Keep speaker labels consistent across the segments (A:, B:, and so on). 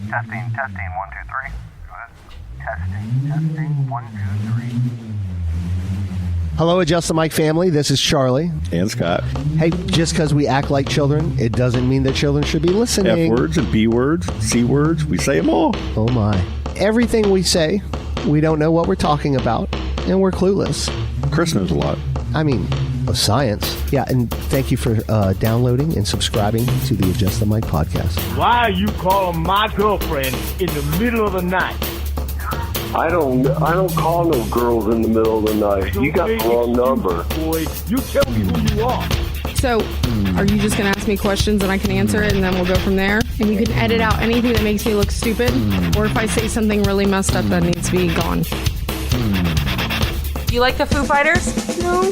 A: Testing, 1, 2, 3. Testing, 1, 2, 3.
B: Hello, Adjust the Mic family. This is Charlie.
C: And Scott.
B: Hey, just because we act like children, it doesn't mean that children should be listening.
C: F words and B words, C words, we say them all.
B: Oh my. Everything we say, we don't know what we're talking about, and we're clueless.
C: Chris knows a lot.
B: I mean, of science. Yeah, and thank you for downloading and subscribing to the Adjust the Mic podcast.
D: Why are you calling my girlfriend in the middle of the night?
E: I don't call no girls in the middle of the night. You got the wrong number.
D: Boy, you tell me who you are.
F: So, are you just going to ask me questions and I can answer it and then we'll go from there? And you can edit out anything that makes me look stupid, or if I say something really messed up that needs to be gone.
G: You like the Foo Fighters?
F: No.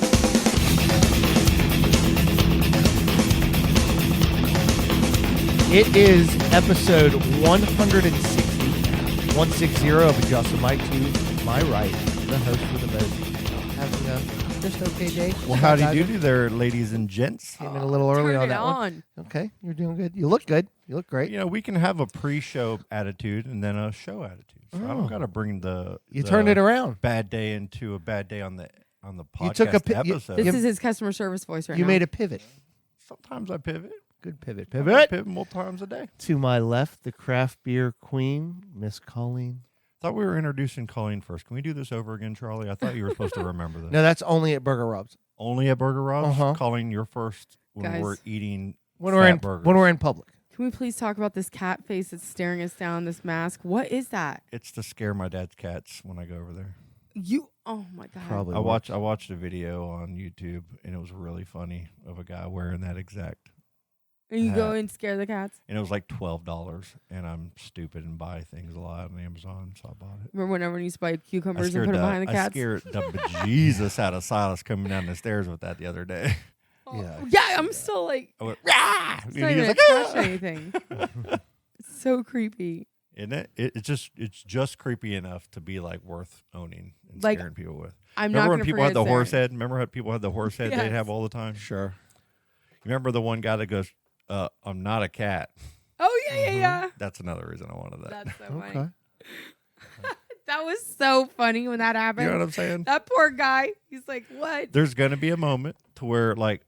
H: It is episode 160 of Adjust the Mic. To my right, the host with the most, having a just okay day.
I: Well, howdy doody there, ladies and gents.
H: Came in a little early on that one.
F: on.
H: Okay, you're doing good. You look good. You look great.
I: You know, we can have a pre-show attitude and then a show attitude. So I don't got to bring the
H: turned it around.
I: Bad day into a bad day on the podcast
H: You took a
I: episode.
F: This is his customer service voice right now.
H: You made a pivot.
I: Sometimes I pivot.
H: Good pivot.
I: I
H: Pivot.
I: pivot multiple times a day.
H: To my left, the craft beer queen, Miss Colleen.
I: Thought we were introducing Colleen first. Can we do this over again, Charlie? I thought you were supposed to remember this.
H: No, that's only at Burger Rubs.
I: Only at Burger Rob's?
H: Uh-huh.
I: Colleen, you're first when
F: Guys.
I: we're eating
H: When
I: fat burgers.
H: we're in public.
F: Can we please talk about this cat face that's staring us down, this mask? What is that?
I: It's to scare my dad's cats when I go over there.
F: Oh my God.
H: Probably.
I: I watched a video on YouTube, and it was really funny of a guy wearing that exact.
F: And you go and scare the cats?
I: And it was like $12, and I'm stupid and buy things a lot on Amazon, so I bought it.
F: Remember whenever you used to buy cucumbers and put them behind the
I: I
F: cats?
I: scared the bejesus out of Silas coming down the stairs with that the other day.
F: Yeah, I'm still like,
I: I went, rah!
F: it's
I: And
F: not
I: he was
F: even
I: like,
F: touch
I: "Ah!"
F: anything. It's so creepy.
I: Isn't it? It's just creepy enough to be like worth owning and
F: Like,
I: scaring people with.
F: I'm
I: Remember
F: not
I: when
F: gonna
I: people had
F: forget
I: the horse
F: Sarah.
I: head? Remember how people had the horse head they'd
F: Yes.
I: have all the time?
H: Sure.
I: You remember the one guy that goes, I'm not a cat.
F: Oh, yeah.
I: That's another reason I wanted that.
F: That's so funny.
H: Okay.
F: That was so funny when that happened.
I: You know what I'm saying?
F: That poor guy. He's like, what?
I: There's going to be a moment to where, like,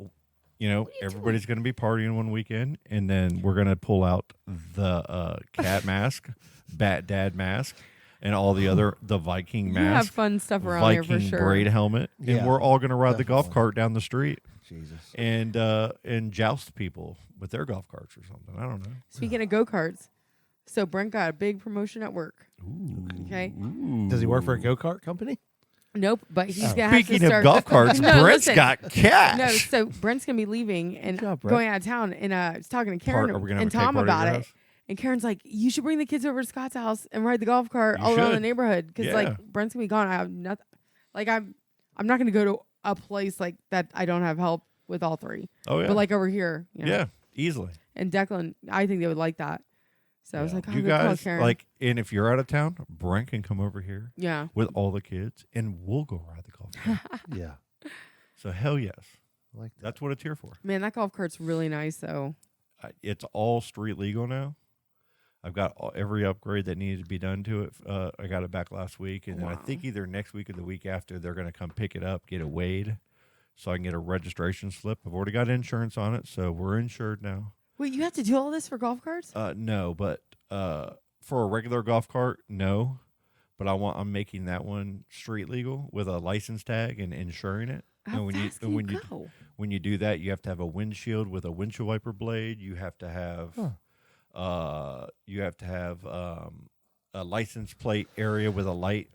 I: you know, everybody's going to be partying one weekend, and then we're going to pull out the cat mask, Bat Dad mask, and all the Viking
F: You
I: mask.
F: have fun stuff around here
I: Viking
F: for sure.
I: braid helmet, and
H: Yeah,
I: we're all going to ride the golf
H: definitely.
I: cart down the street
H: Jesus.
I: and joust people with their golf carts or something. I don't know.
F: Speaking of go-karts, so Brent got a big promotion at work. Okay.
H: Does he work for a go-kart company?
F: Nope, but he's gonna have to
I: Speaking of
F: start.
I: golf carts,
F: No,
I: Brent's
F: listen.
I: got cash.
F: No, so Brent's gonna be leaving and
H: Good job, Brent.
F: going out of town, and I was talking to Karen
I: Are we gonna have
F: and
I: a cake
F: Tom
I: party at
F: about
I: your
F: it.
I: house?
F: And Karen's like, "You should bring the kids over to Scott's house and ride the golf cart
I: You
F: all around the
I: should.
F: neighborhood because
I: Yeah.
F: like Brent's gonna be gone. I have nothing. Like I'm not gonna go to a place like that. I don't have help with all three.
I: Oh yeah,
F: But like over here, you know.
I: yeah, easily.
F: And Declan, I think they would like that. So I was like, oh,
I: you
F: good call,
I: guys
F: Karen.
I: like, and if you're out of town, Brent can come over here
F: Yeah.
I: with all the kids, and we'll go ride the golf cart.
H: Yeah.
I: So hell yes,
H: I like that.
I: that's what it's here for.
F: Man, that golf cart's really nice though.
I: It's all street legal now. I've got every upgrade that needed to be done to it. I got it back last week, and then I think either next week or the week after, they're going to come pick it up, get it weighed, so I can get a registration slip. I've already got insurance on it, so we're insured now.
F: Wait, you have to do all this for golf carts?
I: No, but for a regular golf cart, no. But I'm making that one street legal with a license tag and insuring it.
F: How
I: and
F: fast can you go?
I: when you do that, you have to have a windshield with a windshield wiper blade. You have to have a license plate area with a light.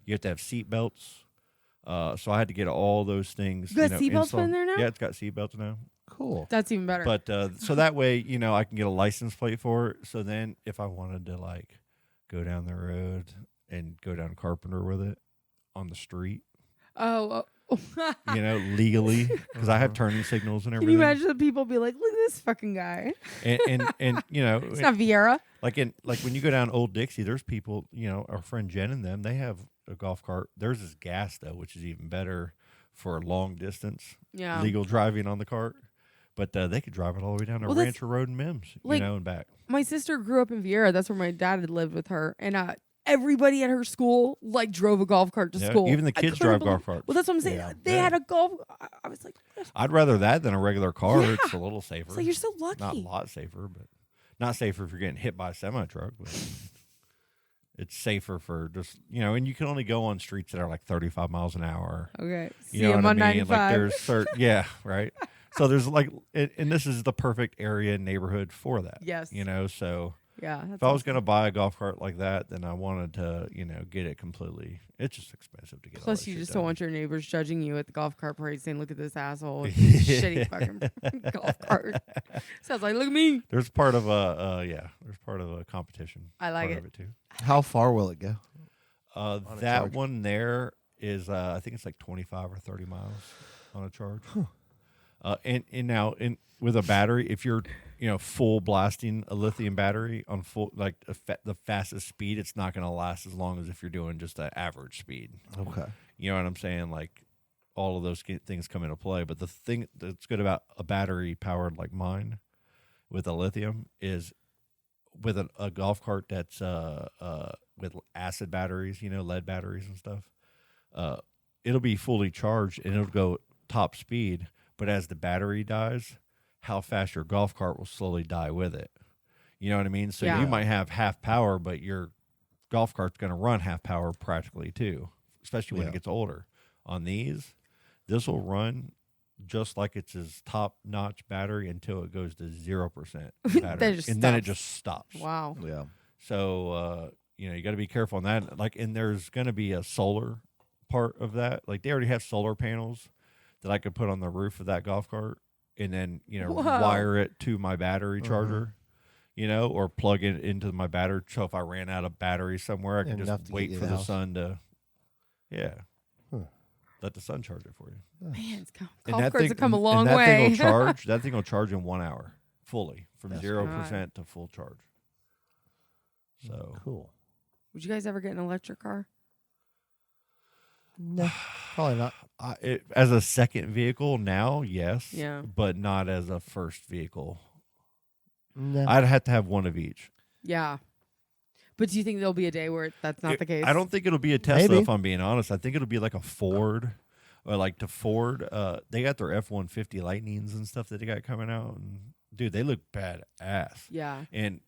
I: You have to have seat belts. So I had to get all those things.
F: You got seat belts
I: installed.
F: in there now?
I: Yeah, it's got seat belts now.
H: Cool.
F: That's even better.
I: But so that way, you know, I can get a license plate for it. So then, if I wanted to like go down the road and go down Carpenter with it on the street,
F: oh.
I: you know, legally, because I have turning signals and
F: Can
I: everything.
F: you imagine the people be like, look at this fucking guy?
I: And you know,
F: It's not Vieira.
I: like when you go down Old Dixie, there's people, you know, our friend Jen and them, they have a golf cart. Theirs is gas though, which is even better for long distance
F: Yeah.
I: legal driving on the cart. But they could drive it all the way down to
F: Well, that's-
I: Rancher Road and Mims,
F: like-
I: and back.
F: My sister grew up in Vieira. That's where my dad had lived with her. And everybody at her school like drove a golf cart to
I: Yeah,
F: school.
I: even the
F: I
I: kids
F: couldn't
I: drive golf
F: believe-
I: carts.
F: Well, that's what I'm saying.
B: Yeah.
F: They had a golf. I was like, what?
I: I'd rather that than a regular car.
F: Yeah.
I: It's a little safer.
F: It's like, you're so lucky.
I: Not a lot safer, but not safer if you're getting hit by a semi-truck. But it's safer for just, and you can only go on streets that are like 35 miles an hour.
F: Okay. See
I: You know
F: him
I: what
F: on
I: I mean?
F: 95.
I: Like there's certain, yeah, right. So there's like, and this is the perfect area and neighborhood for that.
F: Yes.
I: So
F: Yeah.
I: if I was going to buy a golf cart like that, then I wanted to, get it completely. It's just expensive to get. all
F: Plus,
I: that
F: you
I: shit
F: just
I: done.
F: don't want your neighbors judging you at the golf cart parade saying, look at this asshole with his shitty fucking golf cart. Sounds like, look at me.
I: There's part of there's part of a competition.
F: I like
I: part
F: it.
I: Of it too.
B: How far will it go?
I: That
B: charge?
I: one there is, I think it's like 25 or 30 miles on a charge. And now with a battery, if you're full blasting a lithium battery on full like the fastest speed, it's not going to last as long as if you're doing just an average speed.
B: Okay.
I: You know what I'm saying? Like all of those things come into play. But the thing that's good about a battery powered like mine with a lithium is with a golf cart that's with acid batteries, lead batteries and stuff. It'll be fully charged and it'll go top speed. But as the battery dies, how fast your golf cart will slowly die with it. You know what I mean? So
F: Yeah.
I: you might have half power, but your golf cart's going to run half power practically too, especially when it gets older. On these, this will run just like it's his top-notch battery until it goes to 0% battery,
F: just
I: and then it
F: stops.
I: just stops.
F: Wow.
B: Yeah.
I: So you got to be careful on that. Like, and there's going to be a solar part of that. Like, they already have solar panels that I could put on the roof of that golf cart, and then
F: Whoa.
I: wire it to my battery charger. Or plug it into my battery. So if I ran out of battery somewhere, I could
B: Enough
I: just
B: to
I: wait
B: get you
I: for
B: the
I: the
B: house.
I: sun to,
B: Huh.
I: let the sun charge it for you.
F: Man,
I: And
F: golf
I: that
F: carts
I: thing-
F: have come a
I: and
F: long
I: that
F: way.
I: Thing will charge. That thing will charge in 1 hour fully from
B: That's
I: 0% to full charge. So
B: Cool.
F: Would you guys ever get an electric car?
B: No, probably not.
I: as a second vehicle now, yes.
F: Yeah.
I: But not as a first vehicle.
B: No.
I: I'd have to have one of each.
F: Yeah. But do you think there'll be a day where that's not the case?
I: I don't think it'll be a Tesla,
B: Maybe.
I: if I'm being honest. I think it'll be like a Ford, or like the Ford. They got their F-150 Lightnings and stuff that they got coming out, and dude, they look badass.
F: Yeah.
I: And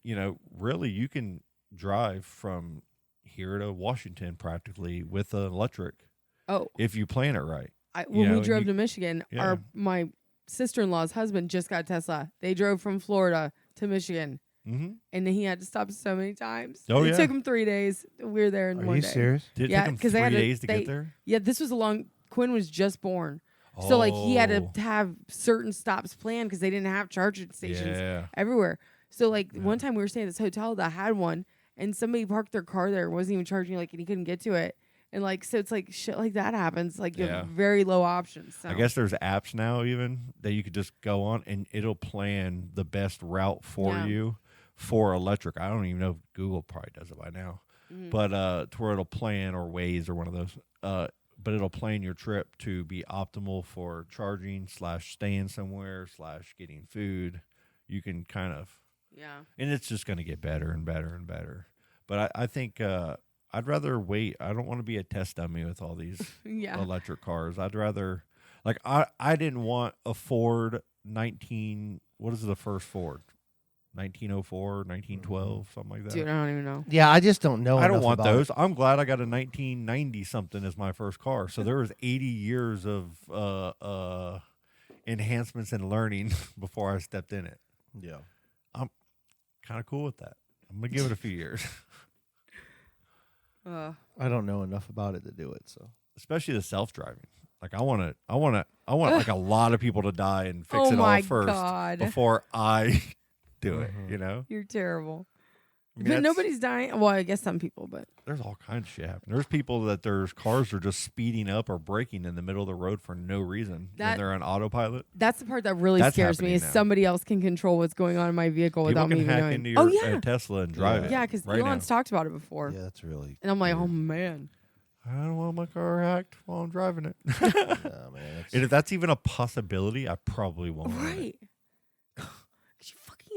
I: really, you can drive from here to Washington practically with an electric
F: Oh,
I: if you plan it right.
F: when we
I: and
F: drove
I: you-
F: to Michigan,
I: Yeah.
F: my sister-in-law's husband just got a Tesla. They drove from Florida to Michigan,
I: Mm-hmm.
F: and then he had to stop so many times.
I: Oh,
F: it
I: yeah.
F: took him 3 days. We were there in
B: Are
F: one
B: you
F: day.
B: serious?
I: Did it
F: Yeah,
I: take them
F: 'cause
I: 3
F: they had to-
I: days to
F: they-
I: get there?
F: Yeah, this was Quinn was just born. So he had
I: Oh.
F: to have certain stops planned because they didn't have charging stations
I: Yeah.
F: everywhere. So one time we were staying at this hotel that had one, and somebody parked their car there, wasn't even charging, and he couldn't get to it. And so it's like shit like that happens. Like you
I: Yeah.
F: have very low options. So.
I: I guess there's apps now even that you could just go on and it'll plan the best route for
F: Yeah.
I: you for electric. I don't even know if Google probably does it by now.
F: Mhm.
I: But to where it'll plan, or Waze or one of those. But it'll plan your trip to be optimal for charging / staying somewhere / getting food. You can kind of,
F: Yeah.
I: and it's just going to get better and better and better. But I think I'd rather wait. I don't want to be a test dummy with all these
F: Yeah.
I: electric cars. I'd rather, I didn't want a Ford 19. What is the first Ford? 1904, 1912, something like that.
F: Dude, I don't even know.
B: Yeah, I just don't know.
I: I don't
B: enough
I: want
B: about
I: those.
B: it.
I: I'm glad I got a 1990 something as my first car. So there was 80 years of enhancements and learning before I stepped in it.
B: Yeah.
I: Kind of cool with that. I'm gonna give it a few years,
B: I don't know enough about it to do it. So
I: especially the self-driving. Like I want like a lot of people to die and fix
F: Oh
I: it
F: my
I: all first
F: God.
I: before I do it.
B: Mhm.
I: You know,
F: You're terrible.
I: I mean,
F: But
I: that's-
F: nobody's dying. Well, I guess some people, but
I: There's all kinds of shit happening. There's people that their cars are just speeding up or braking in the middle of the road for no reason.
F: That-
I: when they're on autopilot.
F: that's the part that really
I: That's
F: scares me
I: happening
F: is
I: now.
F: somebody else can control what's going on in my vehicle
I: People
F: without me
I: can
F: even
I: hack
F: knowing.
I: into your
F: Oh yeah.
I: Tesla and drive it.
F: Yeah, because
I: right
F: Elon's
I: now.
F: talked about it before.
B: yeah, that's really.
F: And I'm like, oh man.
I: I don't want my car hacked while I'm driving it.
B: Yeah, man,
I: And if that's even a possibility, I probably won't. own it.
F: Right.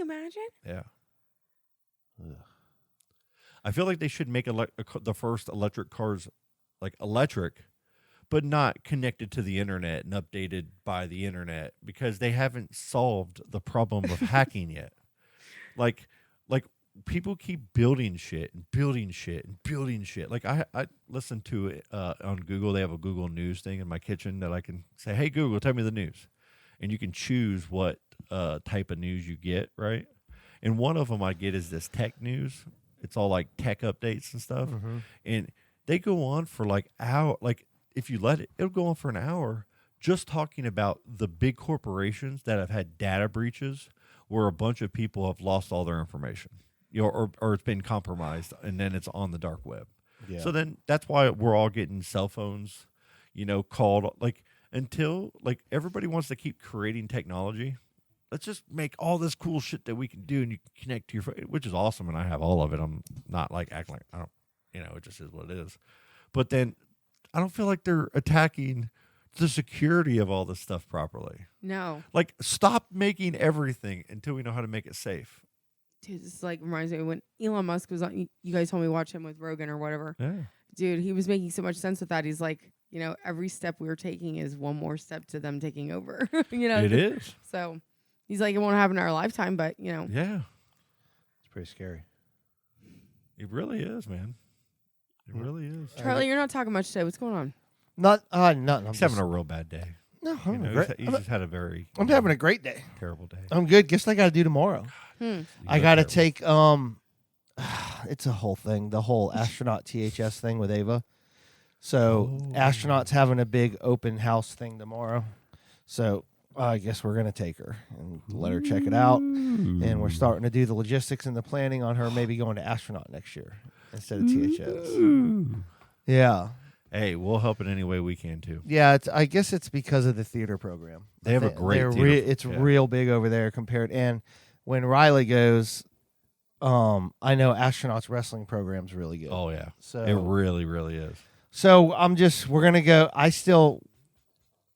F: you imagine?
I: Yeah. I feel like they should make the first electric cars like electric, but not connected to the internet and updated by the internet because they haven't solved the problem of hacking yet. Like people keep building shit and building shit and building shit. Like I listen to it on Google. They have a Google News thing in my kitchen that I can say, "Hey Google, tell me the news," and you can choose what type of news you get, right? And one of them I get is this tech news. It's all like tech updates and stuff.
B: Mm-hmm.
I: And they go on for like hour. Like if you let it, it'll go on for an hour just talking about the big corporations that have had data breaches where a bunch of people have lost all their information, or it's been compromised, and then it's on the dark web.
B: Yeah.
I: So then that's why we're all getting cell phones, called like until like everybody wants to keep creating technology. Let's just make all this cool shit that we can do, and you can connect to your phone, which is awesome, and I have all of it. I'm not like acting like I don't, it just is what it is. But then I don't feel like they're attacking the security of all this stuff properly.
F: No.
I: Like, stop making everything until we know how to make it safe.
F: Dude, this like reminds me of when Elon Musk was on. You guys told me to watch him with Rogan or whatever.
I: Yeah.
F: Dude, he was making so much sense with that. He's like, every step we're taking is one more step to them taking over.
I: It is.
F: So he's like, it won't happen in our lifetime, but
I: Yeah.
B: It's pretty scary.
I: It really is, man. It really is.
F: Charlie, you're not talking much today. What's going on?
B: Nothing.
I: He's having a real bad day.
B: No,
I: He's just had a very
B: I'm having a great day.
I: terrible day.
B: I'm good. Guess what I got to do tomorrow? I got to take it's a whole thing, the whole astronaut THS thing with Ava. So astronauts having a big open house thing tomorrow. So I guess we're gonna take her and let her check it out. And we're starting to do the logistics and the planning on her maybe going to astronaut next year instead of THS. Yeah.
I: Hey, we'll help in any way we can too.
B: Yeah, I guess it's because of the theater program.
I: They have a great theater.
B: It's real big over there compared. And when Riley goes, I know astronauts wrestling program's really good.
I: Oh yeah,
B: So
I: it really, really is.
B: So we're gonna go. I still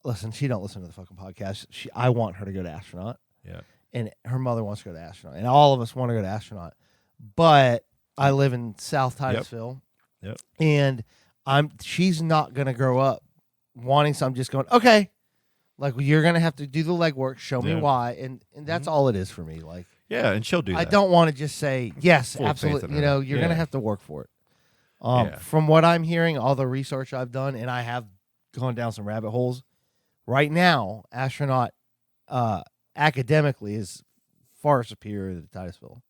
B: listen. She don't listen to the fucking podcast. I want her to go to astronaut.
I: Yeah.
B: And her mother wants to go to astronaut, and all of us want to go to astronaut. But I live in South Titusville.
I: Yep.
B: And she's not gonna grow up wanting something. Just going, okay, like you're gonna have to do the legwork, show me why, and that's all it is for me. Like,
I: yeah, and she'll do that.
B: I don't want to just say yes,
I: Full faith
B: absolutely.
I: in her.
B: You're gonna have to work for it. From what I'm hearing, all the research I've done, and I have gone down some rabbit holes. Right now, astronaut academically is far superior to Titusville,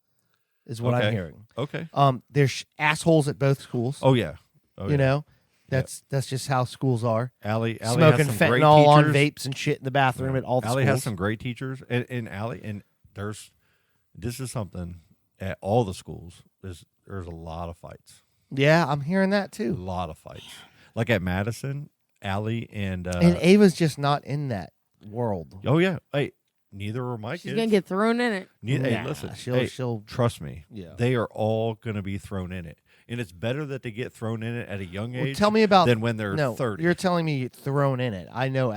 B: is what I'm hearing.
I: Okay.
B: There's assholes at both schools.
I: Oh yeah. Oh, yeah.
B: That's just how schools are.
I: Allie
B: Smoking
I: has some great
B: fentanyl on
I: teachers.
B: vapes and shit in the bathroom at all the
I: Allie
B: schools.
I: has some great teachers, and Allie, and this is something at all the schools. There's a lot of fights.
B: Yeah, I'm hearing that
I: A
B: too.
I: lot of fights. Like at Madison, Allie and
B: Ava's just not in that world.
I: oh yeah, hey, neither are my
F: She's
I: kids.
F: gonna get thrown in it.
I: Hey,
B: Nah,
I: listen,
B: she'll
I: trust me.
B: Yeah.
I: They are all gonna be thrown in it, and it's better that they get thrown in it at a young age.
B: tell me about
I: than when they're 30.
B: You're telling me thrown in it. I know,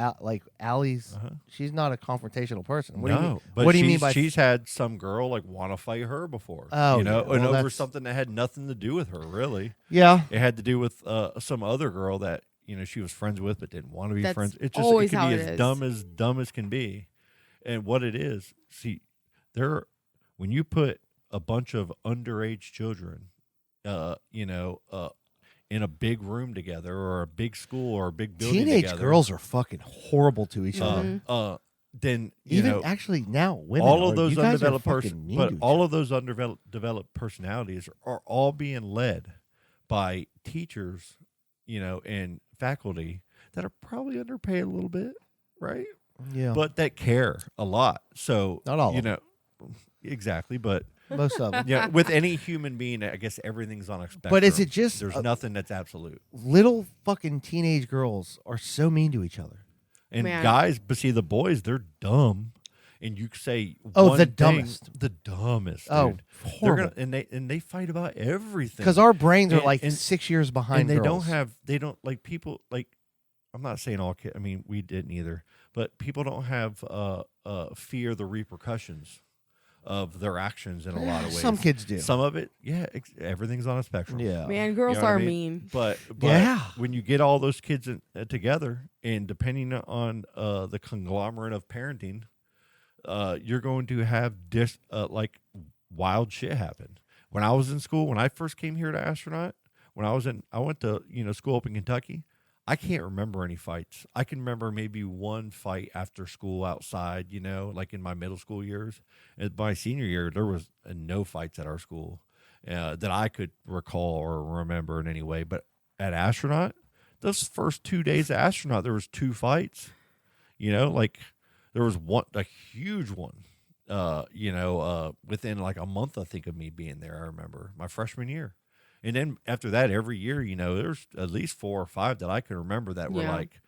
B: Allie's.
I: Uh-huh.
B: She's not a confrontational person. What
I: no,
B: do you mean?
I: but
B: What do you mean by
I: she's had some girl like want to fight her before?
B: Oh,
I: and
B: well,
I: over
B: that's-
I: something that had nothing to do with her. Really,
B: Yeah.
I: it had to do with some other girl that she was friends with but didn't want to be
F: That's
I: friends. It
F: always
I: can
F: how
I: be
F: it
I: as
F: is.
I: dumb as can be, and what it is. See, when you put a bunch of underage children, in a big room together, or a big school, or a big building
B: Teenage
I: together,
B: girls are fucking horrible to each other.
I: then
B: Even actually now, women.
I: all of
B: are.
I: those
B: You guys are
I: undeveloped
B: fucking mean
I: but
B: to each
I: all
B: other.
I: of those undeveloped personalities are all being led by teachers, and faculty that are probably underpaid a little bit, right?
B: Yeah.
I: But that care a lot. So
B: Not all of them.
I: exactly, but
B: Most of them.
I: with any human being, I guess everything's on a spectrum.
B: But is it just
I: there's nothing that's absolute.
B: Little fucking teenage girls are so mean to each other.
I: And
F: Man.
I: guys, but see, the boys, they're dumb. And you say
B: Oh,
I: one
B: the
I: thing-
B: dumbest.
I: the dumbest.
B: Oh,
I: dude. They're
B: horrible.
I: gonna and they fight about everything
B: Because our brains are
I: And-
B: like
I: and-
B: 6 years behind.
I: and they
B: girls.
I: they don't like people like. I'm not saying all kids. I mean, we didn't either. But people don't have fear the repercussions of their actions in a lot of ways.
B: Some kids do.
I: Some of it, everything's on a spectrum.
B: Yeah.
F: Man, girls
I: You know what
F: are
I: I mean?
F: mean.
I: But
B: Yeah.
I: when you get all those kids together, and depending on the conglomerate of parenting, you're going to have like wild shit happen. When I was in school, when I first came here to Astronaut, I went to school up in Kentucky. I can't remember any fights. I can remember maybe one fight after school outside, like in my middle school years. And my senior year, there was no fights at our school that I could recall or remember in any way. But at Astronaut, those first 2 days of Astronaut, there was 2 fights. Like there was one, a huge one, within like a month, I think, of me being there. I remember my freshman year. And then after that, every year, there's at least 4 or 5 that I can remember that were like,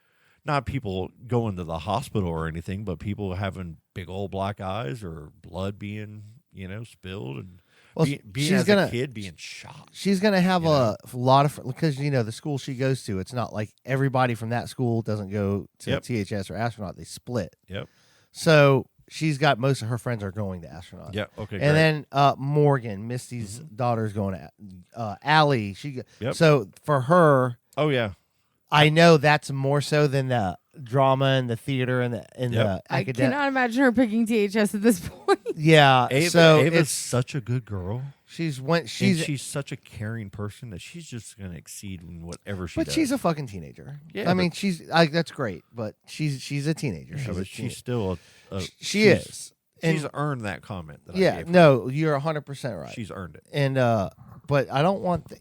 I: not people going to the hospital or anything, but people having big old black eyes or blood being, spilled, and being as a kid being shot.
B: She's going to have a lot of, because, the school she goes to, it's not like everybody from that school doesn't go to THS or Astronaut. They split.
I: Yep.
B: So she's got most of her friends are going to Astronaut.
I: Yeah. Okay.
B: And then Morgan, Misty's daughter's going to Allie. So for her,
I: oh yeah,
B: I know that's more so than the drama and the theater and the
F: I
B: academic.
F: cannot imagine her picking THS at this point.
B: Yeah.
I: Ava's
B: it's
I: such a good girl.
B: she's
I: such a caring person that she's just going to exceed in whatever she does.
B: But she's a fucking teenager.
I: Yeah,
B: I mean, that's great, but she's a teenager.
I: She's still
B: she's
I: earned that comment. That I
B: Yeah,
I: gave her.
B: no, you're 100% right.
I: She's earned it.
B: And but I don't want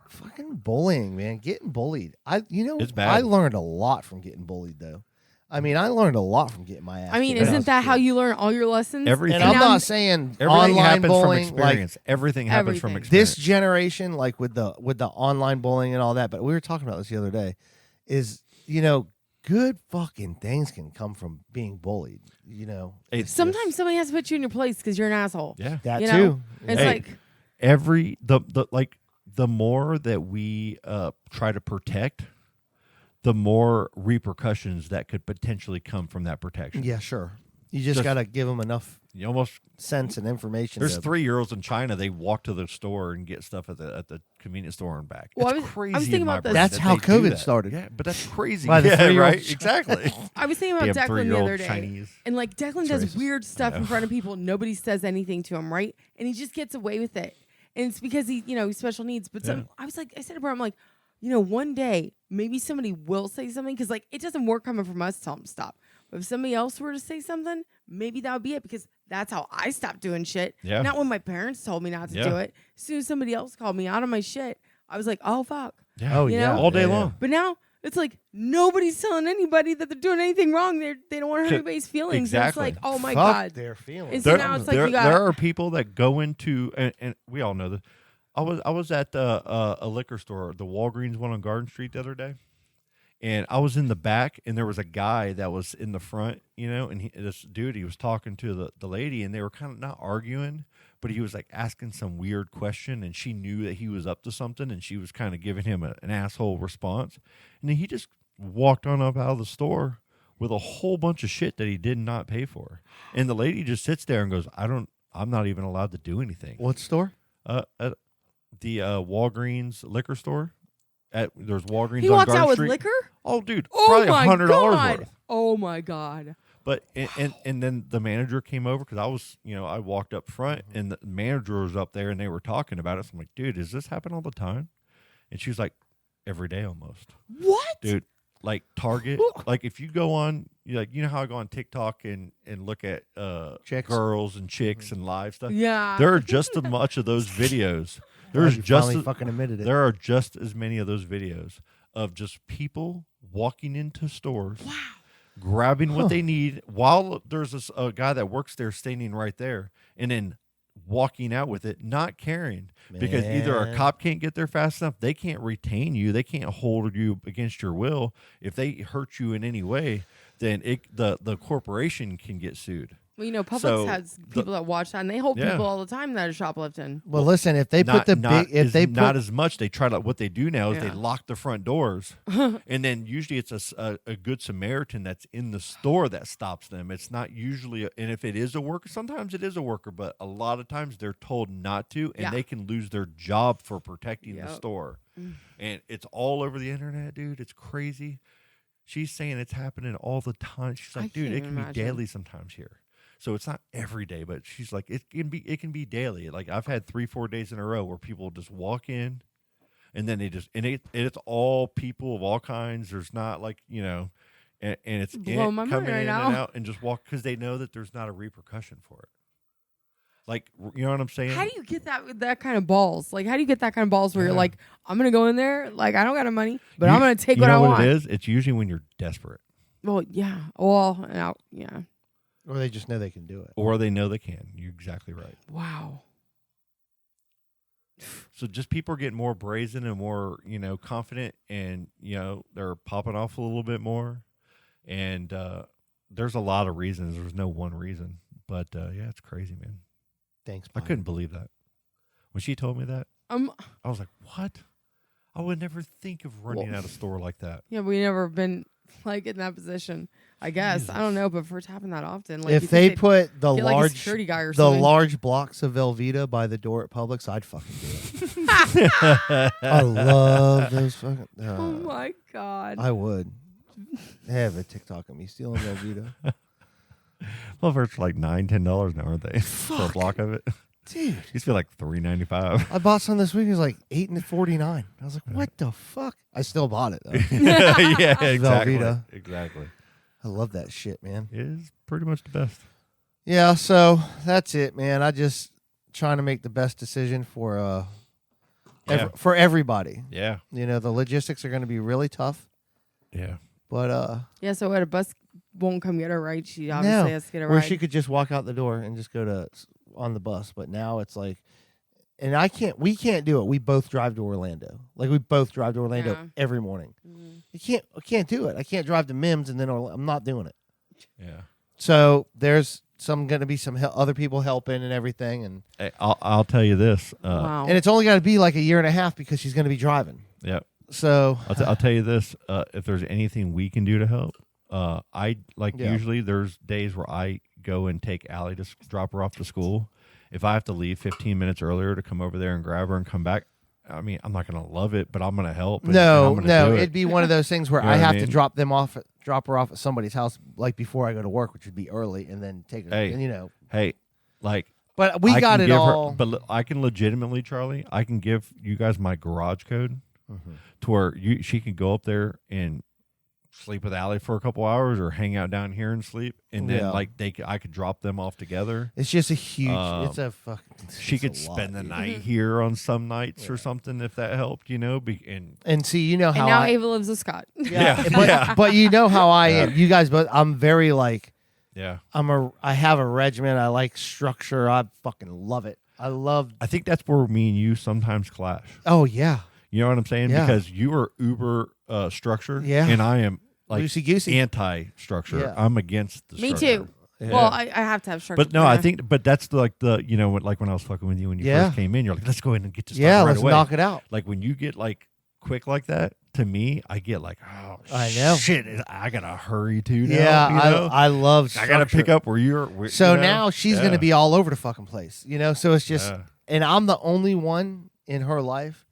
B: fucking bullying, man. Getting bullied.
I: It's bad.
B: I learned a lot from getting bullied, though. I mean, I learned a lot from getting my ass.
F: I mean,
B: kicked when I
F: isn't
B: was a
F: that how
B: kid.
F: you learn all your lessons?
I: Everything.
B: And I'm
F: now-
B: not saying
I: Everything
B: online
I: happens
B: bullying,
I: from experience. Everything happens from
F: Everything.
I: experience.
B: This generation, like with the online bullying and all that. But we were talking about this the other day. Is good fucking things can come from being bullied.
F: Sometimes somebody has to put you in your place because you're an asshole.
I: Yeah.
B: That
F: You
B: too.
F: know? It's
I: Hey,
F: like
I: the more that we try to protect, the more repercussions that could potentially come from that protection.
B: Yeah, sure. You just got to give them enough
I: You almost
B: sense and information.
I: there's
B: to-
I: 3 girls in China. They walk to the store and get stuff at the convenience store and back.
F: Well,
I: It's
F: I
I: crazy.
F: was thinking
I: in my
F: about this.
I: brain
B: That's
I: that
B: how
I: they do
B: COVID
I: that.
B: started.
I: Yeah, but that's crazy.
B: By the
I: yeah,
B: 3-year-old
I: right. Exactly.
F: I was thinking about
I: Damn
F: Declan the
I: 3-year-old
F: other day.
I: Chinese.
F: And like Declan
B: That's
F: does
B: racist.
F: weird stuff
I: I
F: in
I: know.
F: front of people. Nobody says anything to him, right? And he just gets away with it. And it's because he's special needs. But I said to her, I'm like, one day maybe somebody will say something because like it doesn't work coming from us to tell them to stop. But if somebody else were to say something, maybe that would be it because that's how I stopped doing shit.
I: Yeah.
F: Not when my parents told me not to
I: Yeah.
F: do it. As soon as somebody else called me out on my shit, I was like, oh fuck.
I: Yeah.
B: Oh,
F: You
B: yeah.
F: know?
I: All day
B: Yeah,
I: long.
F: But now it's like nobody's telling anybody that they're doing anything wrong. They don't want to hurt anybody's feelings.
I: Exactly.
F: And it's like, oh my
B: Fuck
F: god.
B: their feelings.
F: It's- So now it's like you got-
I: there are people that go into and we all know this. I was at a liquor store, the Walgreens one on Garden Street the other day, and I was in the back, and there was a guy that was in the front, and this dude, he was talking to the lady, and they were kind of not arguing, but he was like asking some weird question, and she knew that he was up to something, and she was kind of giving him an asshole response, and then he just walked on up out of the store with a whole bunch of shit that he did not pay for, and the lady just sits there and goes, I'm not even allowed to do anything.
B: What store?
I: At the Walgreens liquor store. There's Walgreens
F: He
I: on
F: walks
I: Garden
F: out with
I: Street.
F: liquor?
I: Oh, dude,
F: Oh
I: probably
F: my
I: $100
F: god.
I: worth.
F: Oh my god.
I: But and then the manager came over because I was, I walked up front and the manager was up there and they were talking about it. So I'm like, dude, does this happen all the time? And she was like, every day almost.
F: What?
I: Dude, like Target, like if you go on, how I go on TikTok and look at
B: Chicks.
I: girls and chicks and live stuff.
F: Yeah.
I: There are just as much of those videos.
B: Glad
I: There's
B: you
I: just
B: finally
I: as,
B: fucking admitted it.
I: there are just as many of those videos of just people walking into stores, grabbing what they need while there's a guy that works there standing right there, and then walking out with it, not caring because either a
B: Man.
I: cop can't get there fast enough, they can't retain you, they can't hold you against your will. If they hurt you in any way, then the corporation can get sued.
F: Well, you know, Publix
I: So,
F: has people that watch that, and they hold
I: Yeah.
F: people all the time that are shoplifting.
B: Well, listen, if they put the big, if they put,
I: not as much, they try to. What they do now is they
F: Yeah.
I: lock the front doors, and then usually it's a good Samaritan that's in the store that stops them. It's not usually, and if it is a worker, sometimes it is a worker, but a lot of times they're told not to, and
F: Yeah.
I: they can lose their job for protecting the
F: Yep.
I: store. And it's all over the internet, dude. It's crazy. She's saying it's happening all the time. She's like, dude,
F: can't
I: it can be
F: imagine.
I: daily sometimes here. So it's not every day, but she's like, it can be daily. Like I've had 3-4 days in a row where people just walk in, and then they just it's all people of all kinds. There's not like and it's
F: Blow my mind
I: coming
F: right
I: in
F: now.
I: and out and just walk because they know that there's not a repercussion for it. Like you know what I'm saying?
F: How do you get that kind of balls? Like, how do you get that kind of balls where you're like, I'm gonna go in there, like I don't got no money, but I'm gonna take
I: you
F: what
I: know
F: I
I: what
F: want.
I: it is? It's usually when you're desperate,
F: Well, yeah. Well, yeah.
B: or they just know they can do it.
I: or they know they can. You're exactly right.
F: Wow.
I: So just people are getting more brazen and more, confident, and they're popping off a little bit more. And there's a lot of reasons. There's no one reason, but yeah, it's crazy, man.
B: Thanks.
I: I
B: Brian.
I: couldn't believe that when she told me that. I was like, what? I would never think of running out of store like that.
F: Yeah, we never been like in that position. I guess I don't know, but if it's happened that often, like,
B: If they put the
F: get, like, a
B: large
F: security guy or
B: the
F: something.
B: large blocks of Velveeta by the door at Publix, I'd fucking do it. I love those fucking.
F: Oh my god.
B: I would. They have a TikTok of me stealing Velveeta.
I: Well, for it's like $9-10 now, aren't they? For a block of it.
B: Dude,
I: Used to be like $3.95.
B: I bought some this week. It was like $8.49. I was like, what the fuck? I still bought it though.
I: Yeah, exactly.
B: Velveeta.
I: Exactly.
B: I love that shit, man.
I: It is pretty much the best.
B: Yeah, so that's it, man. I just trying to make the best decision for for everybody.
I: Yeah.
B: The logistics are going to be really tough,
I: Yeah.
B: but
F: Yeah, so what, a bus won't come get her, right? She obviously has to get a
B: where
F: ride.
B: she could just walk out the door and just go on the bus. But now it's like, and we can't do it. We both drive to Orlando. Like we both drive to Orlando
F: Yeah.
B: every morning. I can't do it. I can't drive to Mims and then I'm not doing it.
I: Yeah.
B: So there's going to be some other people helping and everything, and
I: Hey, I'll tell you this.
F: Wow.
B: and it's only got to be like a year and a half because she's going to be driving.
I: Yeah.
B: So
I: I'll tell you this. If there's anything we can do to help,
B: Yeah.
I: usually there's days where I go and take Allie to drop her off to school. If I have to leave 15 minutes earlier to come over there and grab her and come back, I mean, I'm not going to love it, but I'm going to help. And I'm gonna do
B: it'd be one of those things where
I: You know
B: I
I: what I
B: have to
I: mean?
B: drop her off at somebody's house like before I go to work, which would be early, and then take her.
I: Hey.
B: And,
I: Hey, like.
B: but we
I: I
B: got
I: can
B: it
I: give her-
B: all.
I: but I can legitimately, Charlie, I can give you guys my garage code to where she can go up there and sleep with Allie for a couple hours or hang out down here and sleep. And then
B: Yeah.
I: I could drop them off together.
B: It's just a huge. It's a fucking.
I: She
B: it's
I: could
B: a lot,
I: spend the
B: dude.
I: night here on some nights or something if that helped,
B: And see, you know how
F: and now
B: I.
F: Ava lives with Scott.
I: Yeah.
B: But, but you know how I am. You guys, but I'm very like.
I: Yeah.
B: I have a regimen. I like structure. I fucking love it.
I: I think that's where me and you sometimes clash.
B: Oh yeah.
I: You know what I'm saying?
B: Yeah.
I: Because you are uber structure,
B: Yeah.
I: and I am like
B: Loosey-goosey.
I: anti-structure.
B: Yeah.
I: I'm against the
F: Me
I: structure.
F: too.
B: Yeah.
F: Well, I have to have structure.
I: But no, I think, but that's like when I was fucking with you when you
B: Yeah.
I: first came in, you're like, let's go ahead and get this done
B: Yeah,
I: right
B: let's
I: away.
B: knock it out.
I: Like when you get like quick like that, to me, I get like, oh,
B: I know.
I: shit, I gotta hurry too. Now,
B: Yeah,
I: you know?
B: I love.
I: I gotta
B: structure.
I: pick up where you're.
B: So now she's gonna be all over the fucking place, So it's just,
I: Yeah.
B: and I'm the only one in her life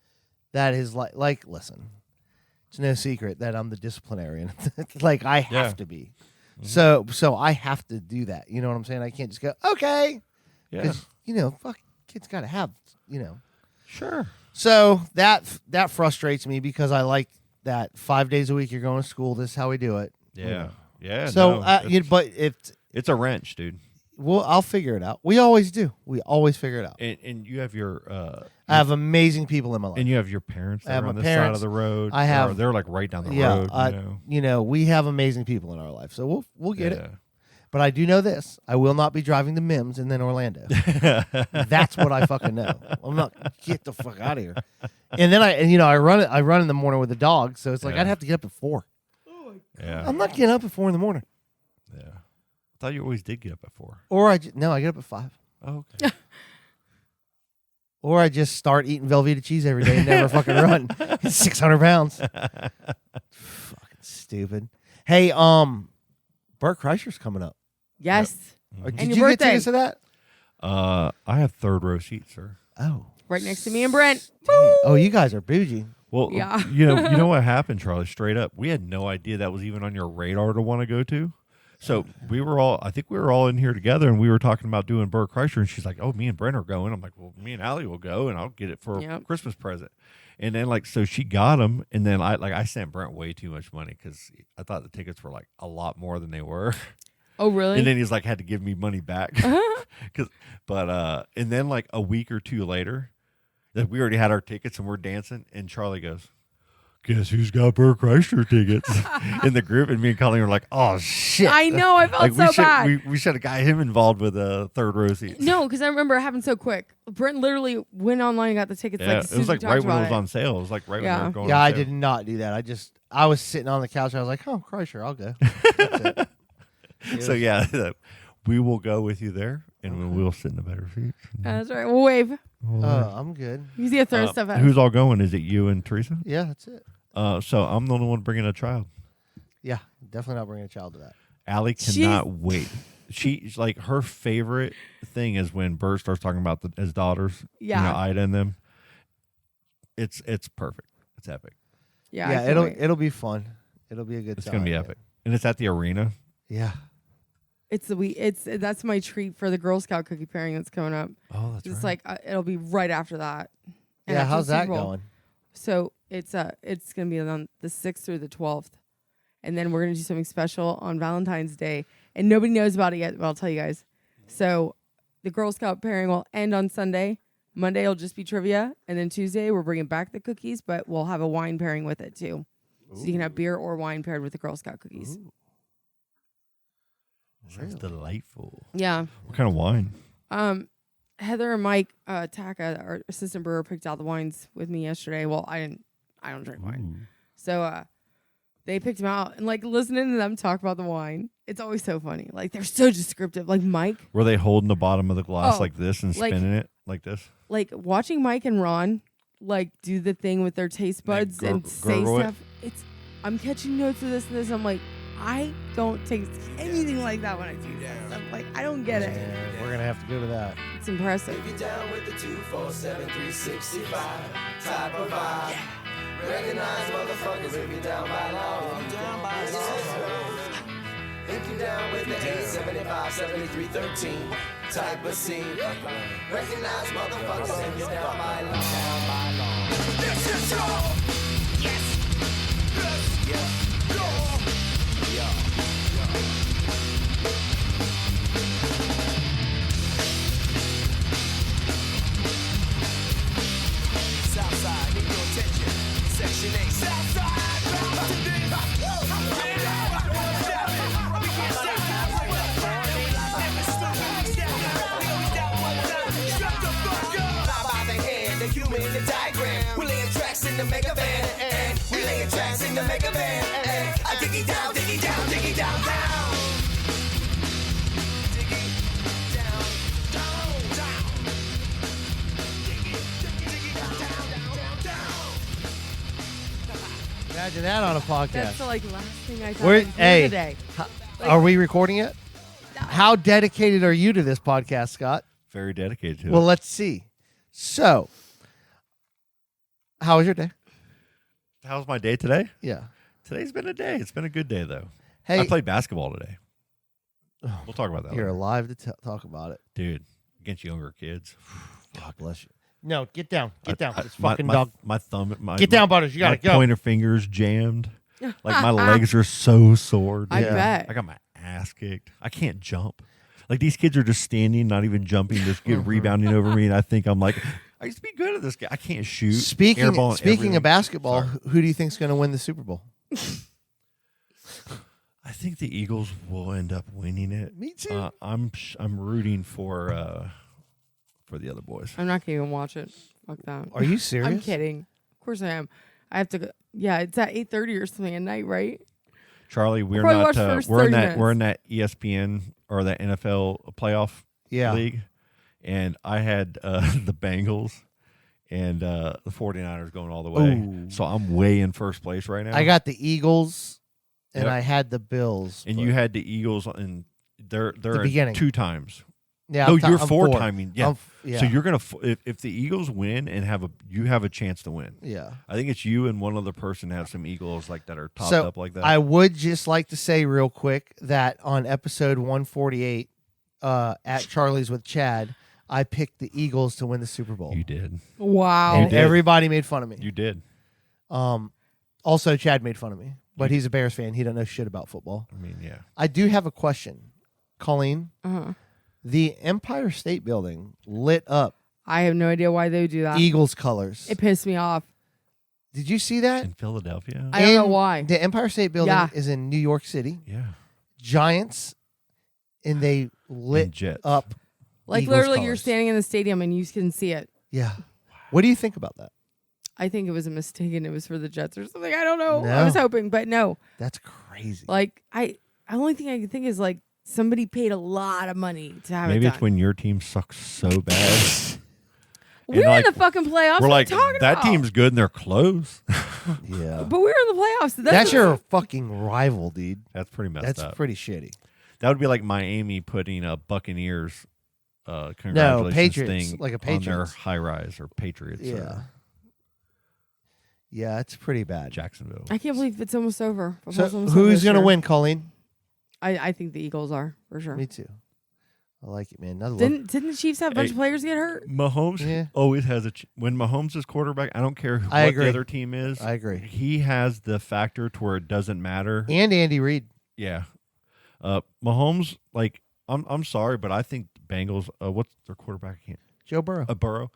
B: that is like, listen, it's no secret that I'm the disciplinarian. Like I have
I: Yeah.
B: to be. So I have to do that. You know what I'm saying? I can't just go okay,
I: Yeah,
B: because fuck, kids gotta have,
I: sure.
B: So that frustrates me because I like that 5 days a week you're going to school. This is how we do it.
I: Yeah, yeah.
B: So,
I: no,
B: but if
I: it's a wrench, dude.
B: I'll figure it out. We always do. We always figure it out.
I: And you have your
B: I have amazing people in my life.
I: and you have your parents
B: I
I: that
B: have
I: are
B: my
I: on this side
B: parents.
I: of the road.
B: I have-
I: or they're like right down the
B: yeah,
I: road.
B: we have amazing people in our life, so we'll get it.
I: Yeah.
B: But I do know this: I will not be driving to Mims and then Orlando. That's what I fucking know. I'm not get the fuck out of here. And then I run in the morning with the dog, so it's like
I: Yeah.
B: I'd have to get up at 4.
I: Yeah.
B: I'm not getting up at 4 in the morning.
I: Yeah. I thought you always did get up at 4.
B: Or I get up at 5.
I: Oh, okay.
B: Or I just start eating Velveeta cheese every day and never fucking run. It's 600 pounds. Fucking stupid. Hey, Bert Kreischer's coming up.
F: Yes.
B: Did
F: And
B: you
F: your
B: get
F: birthday.
B: tickets to that?
I: I have third row seats, sir.
B: Oh.
F: Right next to me and Brent.
B: Oh, you guys are bougie.
I: Well,
F: Yeah.
I: you know what happened, Charlie? Straight up, we had no idea that was even on your radar to want to go to. So I think we were all in here together, and we were talking about doing Bert Kreischer, and she's like, "Oh, me and Brent are going." I'm like, "Well, me and Allie will go, and I'll get it for a Christmas present." And then so she got them, and then I sent Brent way too much money because I thought the tickets were like a lot more than they were.
F: Oh, really?
I: And then he's like had to give me money back. And then like a week or two later, like we already had our tickets and we're dancing, and Charlie goes, "Guess who's got Bert Kreischer tickets?" in the group, and me and Colleen were like, "Oh shit!"
F: I know. I felt so bad.
I: We should have got him involved with third row seats.
F: No, because I remember it happened so quick. Brent literally went online and got the tickets.
I: Yeah,
F: like, as
I: it was
F: soon
I: like
F: as we
I: right
F: talked
I: when it
F: about
I: was on sale. It was like right when they were going.
B: Yeah,
I: on
B: I
I: sale.
B: did not do that. I was sitting on the couch. I was like, "Oh, Kreischer, I'll go." That's it.
I: So yeah, we will go with you there, and we'll sit in the better seats.
F: That's right. We'll wave.
B: I'm good.
F: You see, throw stuff out.
I: Who's all going? Is it you and Teresa?
B: Yeah, that's it.
I: So I'm the only one bringing a child.
B: Yeah, definitely not bringing a child to that.
I: Allie cannot wait. She's like her favorite thing is when Bert starts talking about his daughters.
F: Yeah.
I: You know, Ida and them. It's perfect. It's epic.
F: Yeah.
B: Yeah,
F: I can't wait.
B: it'll be fun. It'll be a good
I: It's
B: time.
I: gonna be epic, and it's at the arena.
B: Yeah.
F: That's my treat for the Girl Scout cookie pairing that's coming up.
I: Oh, that's
F: It's
I: right.
F: like it'll be right after that. And
B: Yeah,
F: after
B: how's
F: the
B: that
F: Super Bowl.
B: going?
F: So it's gonna be on the 6th through the 12th, and then we're gonna do something special on Valentine's Day, and nobody knows about it yet, but I'll tell you guys. So the Girl Scout pairing will end on Sunday. Monday will just be trivia, and then Tuesday we're bringing back the cookies, but we'll have a wine pairing with it too. So you can have beer or wine paired with the Girl Scout cookies.
I: Sounds delightful.
F: Yeah.
I: What kind of wine?
F: Heather and Mike Taka, our assistant brewer, picked out the wines with me yesterday. Well, I don't drink wine. So they picked them out, and like listening to them talk about the wine, it's always so funny. Like they're so descriptive. Like Mike,
I: Were they holding the bottom of the glass
F: Oh,
I: like this and
F: like-
I: spinning it like this?
F: like watching Mike and Ron like do the thing with their taste buds and say
I: gurgle it?
F: stuff. I'm catching notes of this and this. I'm like, I don't taste anything like that when I do that stuff. Like I don't get it.
B: Yeah, we're gonna have to go to that.
F: It's impressive.
G: If you're down with the 247-365 type of vibe, recognize motherfuckers if you're down by law. If you're down with the 875-7313 type of scene, recognize motherfuckers if you're down by law. This is your yes, Southside, need your attention. Section 8, Southside, bound to this. We can't stop. Fly by the hand, the human in the diagram. We're laying tracks in the mega van, and we're laying tracks in the mega van, and I dig it down, dig it down, dig it down, down. Dig it down, down, down. Dig it down, down, down, down.
B: Imagine that on a podcast.
F: That's the like last thing I thought
B: We're-
F: I'd hear
B: hey,
F: today.
B: Are we recording it? How dedicated are you to this podcast, Scott?
I: Very dedicated to
B: Well,
I: it.
B: let's see. So, how was your day?
I: How's my day today?
B: Yeah.
I: Today's been a day. It's been a good day, though.
B: Hey,
I: I played basketball today. We'll talk about that
B: you're
I: later.
B: alive to talk about it.
I: Dude, against younger kids.
B: God bless you. No, get down. Get down. This
I: my,
B: fucking
I: my,
B: dog.
I: My thumb.
B: Get down, Butters. You gotta
I: my
B: go.
I: pointer finger's jammed. Like my legs are so sore. Dude.
F: I bet.
I: I got my ass kicked. I can't jump. Like these kids are just standing, not even jumping, just get rebounding over me, and I think I'm like, I used to be good at this guy. I can't shoot.
B: Speaking
I: airball,
B: of
I: everything.
B: basketball,
I: Sorry.
B: who do you think's going to win the Super Bowl?
I: I think the Eagles will end up winning it.
B: Me too.
I: I'm rooting for the other boys.
F: I'm not gonna even watch it. Fuck that.
B: Are you serious?
F: I'm kidding. Of course I am. I have to go. Yeah, it's at 8:30 or something at night, right?
I: Charlie, we're
F: probably
I: not.
F: watch first
I: We're in
F: 30
I: that. We're in
F: minutes.
I: that ESPN or that NFL playoff league, and I had the Bengals and the 49ers going all the way.
B: Ooh.
I: So I'm way in first place right now.
B: I got the Eagles, and
I: Yep.
B: I had the Bills.
I: and
B: but-
I: you had the Eagles, and they're
B: The
I: in
B: beginning.
I: 2 times.
B: yeah,
I: No,
B: I'm
I: you're
B: I'm
I: 4
B: four.
I: timing. Yeah.
B: Yeah.
I: So you're gonna if the Eagles win and you have a chance to win.
B: yeah.
I: I think it's you and one other person have some Eagles like that are topped
B: So
I: up like that.
B: I would just like to say real quick that on episode 148 at Charlie's with Chad, I picked the Eagles to win the Super Bowl.
I: you did.
F: Wow.
B: And
I: did.
B: everybody made fun of me.
I: You did.
B: Also, Chad made fun of me, but he's a Bears fan. He don't know shit about football.
I: I mean, yeah.
B: I do have a question, Colleen.
F: Uh-huh.
B: The Empire State Building lit up
F: I have no idea why they would do that.
B: Eagles colors.
F: It pissed me off.
B: Did you see that?
I: In Philadelphia.
F: I don't know
B: And
F: why.
B: The Empire State Building
F: Yeah.
B: is in New York City.
I: Yeah.
B: Giants, and they
I: And
B: lit
I: Jets.
B: up.
F: Like
B: Eagles
F: literally, you're
B: colors.
F: standing in the stadium and you can see it.
B: Yeah. What do you think about that?
F: I think it was a mistake and it was for the Jets or something. I don't know.
B: No.
F: I was hoping, but no.
B: That's crazy.
F: Like only thing I can think is like somebody paid a lot of money to have
I: Maybe
F: it
I: it's
F: done.
I: when your team sucks so bad.
F: We're
I: like,
F: in the fucking playoffs.
I: We're
F: What
I: like,
F: are you talking
I: that
F: about?
I: team's good and they're close.
B: yeah.
F: But we're in the playoffs. So
B: That's your fucking rival, dude.
I: That's pretty messed
B: That's
I: up.
B: pretty shitty.
I: That would be like Miami putting a Buccaneers congratulations
B: Patriots,
I: thing
B: like a
I: on their
B: Patriots.
I: high rise or Patriots
B: Yeah.
I: or
B: Yeah, it's pretty bad.
I: Jacksonville.
F: I can't believe it's almost over.
B: So
F: Football's almost over
B: who's
F: this
B: going to
F: year.
B: win, Colleen?
F: I think the Eagles are for sure.
B: Me too. I like it, man. Another look.
F: Didn't the Chiefs have a bunch
I: Hey,
F: of players get hurt?
I: Mahomes
B: Yeah.
I: always has when Mahomes is quarterback. I don't care
B: I
I: what
B: agree.
I: the other team is.
B: I agree.
I: He has the factor to where it doesn't matter.
B: And Andy Reid.
I: Yeah. Mahomes, like, I'm sorry, but I think Bengals. What's their quarterback?
B: Joe Burrow.
I: Burrow.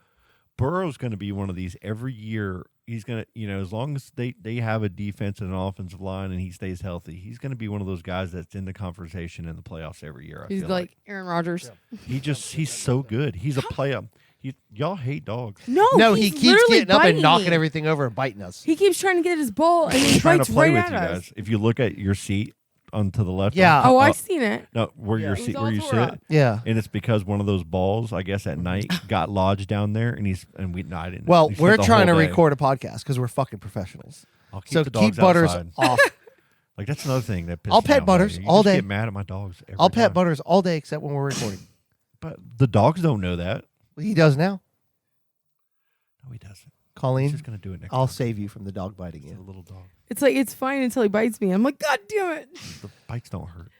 I: Burrow's going to be one of these every year. He's going to, as long as they have a defense and an offensive line and he stays healthy, he's going to be one of those guys that's in the conversation in the playoffs every year. I
F: He's
I: feel
F: like Aaron Rodgers.
I: he's so good. He's a player. Y'all hate dogs.
B: No, he
F: he's
B: keeps
F: literally
B: getting up and
F: biting
B: knocking
F: me.
B: everything over and biting us.
F: He keeps trying to get his ball and he
I: He's trying
F: bites
I: to play
F: right
I: with
F: at
I: you
F: us.
I: guys. If you look at your seat on to the left,
B: Yeah.
F: Oh, I've seen it.
I: no, where your
F: It was
I: seat,
F: all
I: where you
F: tore
I: sit,
F: up.
B: Yeah.
I: and it's because one of those balls, I guess, at night got lodged down there, and I didn't.
B: Well,
I: we spent
B: we're
I: the
B: trying to
I: whole day.
B: record a podcast because we're fucking professionals.
I: I'll keep
B: So
I: the
B: keep
I: dogs
B: Butters
I: outside.
B: off.
I: Like that's another thing that pisses
B: I'll
I: me
B: pet
I: off.
B: Butters
I: You
B: all
I: just
B: day.
I: Get mad at my dogs. Every
B: I'll pet
I: time.
B: Butters all day except when we're recording.
I: But the dogs don't know that.
B: He does now.
I: No, he doesn't. He's
B: Colleen,
I: just gonna do it next
B: I'll
I: time.
B: save you from the dog biting
I: He's a
B: you.
I: little dog.
F: It's like it's fine until he bites me. I'm like, God damn it!
I: The bites don't hurt.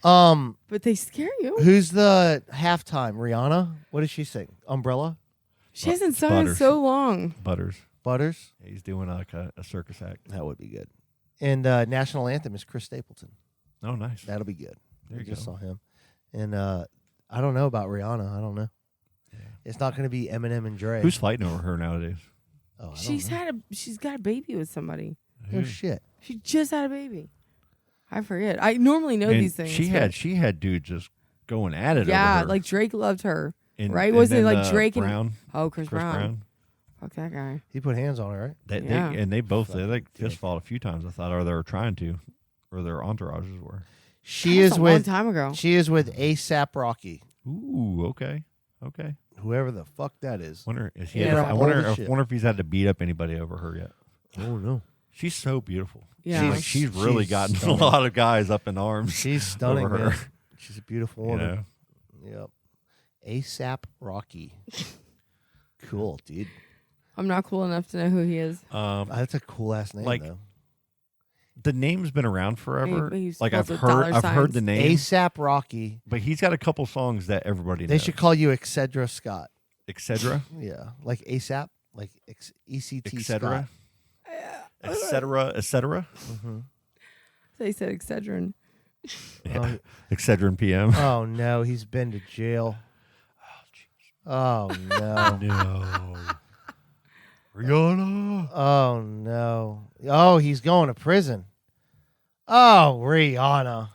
F: But they scare you.
B: Who's the halftime? Rihanna? What does she sing? Umbrella?
F: She hasn't sung in
I: Butters.
F: so long.
I: Butters.
B: Butters?
I: Yeah, he's doing like a circus act.
B: That would be good. And national anthem is Chris Stapleton.
I: Oh, nice.
B: That'll be good.
I: There
B: I
I: you
B: just
I: go.
B: saw him. And I don't know about Rihanna. I don't know.
I: Yeah.
B: It's not going to be Eminem and Dre.
I: Who's fighting over her nowadays?
B: Oh, I don't know.
F: She's got a baby with somebody.
B: Oh, shit.
F: She just had a baby. I forget. I normally know
I: And
F: these things.
I: She
F: but-
I: had dudes just going at it.
F: Yeah,
I: over her.
F: like Drake loved her.
I: And-
F: right?
I: and
F: Wasn't it
I: then,
F: like Drake and
I: Brown,
F: Chris Brown? Fuck that guy.
B: He put hands on her, right?
I: They both
B: Fuck.
I: like fist fought a few times. I thought, or they were trying to, or their entourages were.
B: She
F: That's
B: is
F: a
B: with
F: long time ago.
B: She is with ASAP Rocky.
I: Ooh, okay.
B: Whoever the fuck that is.
I: Wonder is he?
B: Yeah,
I: I
B: old
I: wonder.
B: as
I: I
B: shit.
I: wonder if he's had to beat up anybody over her yet.
B: Oh no.
I: She's so beautiful.
F: Yeah.
I: She's really
B: she's
I: gotten
B: stunning.
I: a lot of guys up in arms.
B: She's stunning,
I: over
B: man.
I: her.
B: She's a beautiful
I: You
B: woman.
I: know?
B: Yep. ASAP Rocky. Cool, dude.
F: I'm not cool enough to know who he is.
B: That's a cool ass name,
I: Like,
B: though.
I: The name's been around forever.
F: He
I: Like
F: spells
I: I've
F: with
I: heard
F: dollar
I: the
F: signs.
I: name,
B: ASAP Rocky.
I: but he's got a couple songs that everybody
B: They
I: knows.
B: should call you Excedra Scott.
I: Etc.
B: Yeah, like ASAP, like ECT
I: Etc.
B: Scott.
I: Etc. Etc.
F: They said Excedrin.
I: Yeah. Excedrin PM.
B: Oh no, he's been to jail. Oh no.
I: No. Rihanna.
B: Oh no. Oh, he's going to prison. Oh, Rihanna.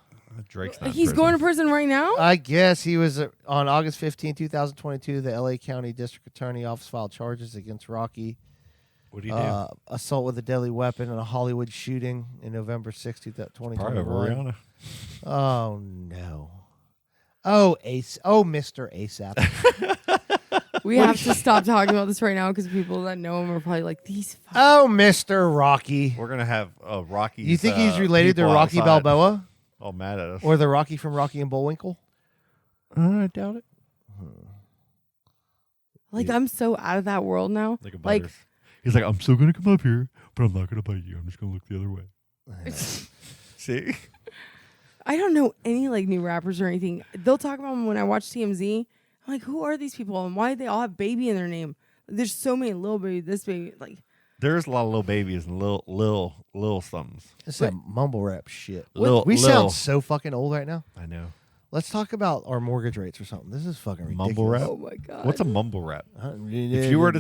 I: Drake's not. in
F: He's
I: prison.
F: going to prison right now?
B: I guess he was on August 15, 2022. The LA County District Attorney Office filed charges against Rocky
I: What do you do?
B: Assault with a deadly weapon in a Hollywood shooting in November 60th,
I: Probably
B: 2021.
I: Rihanna.
B: Oh no. Oh, Mr. ASAP.
F: We have to stop talking about this right now because people that know him are probably like, these
B: Oh, Mr. Rocky.
I: We're gonna have Rocky.
B: You think he's related to
I: people
B: Rocky
I: outside
B: Balboa
I: all mad at us?
B: or the Rocky from Rocky and Bullwinkle?
I: I doubt it.
F: Like, I'm so out of that world now.
I: Like he's like, I'm still gonna come up here, but I'm not gonna bite you. I'm just gonna look the other way. See?
F: I don't know any like new rappers or anything. They'll talk about them when I watch TMZ. I'm like, who are these people and why do they all have baby in their name? There's so many little baby, this baby, like.
I: There's a lot of little babies and little somethings.
B: This is that mumble rap shit.
I: We
B: Sound so fucking old right now.
I: I know.
B: Let's talk about our mortgage rates or something. This is fucking ridiculous.
I: Mumble rap.
F: Oh my god.
I: What's a mumble rap?
B: If
I: you were to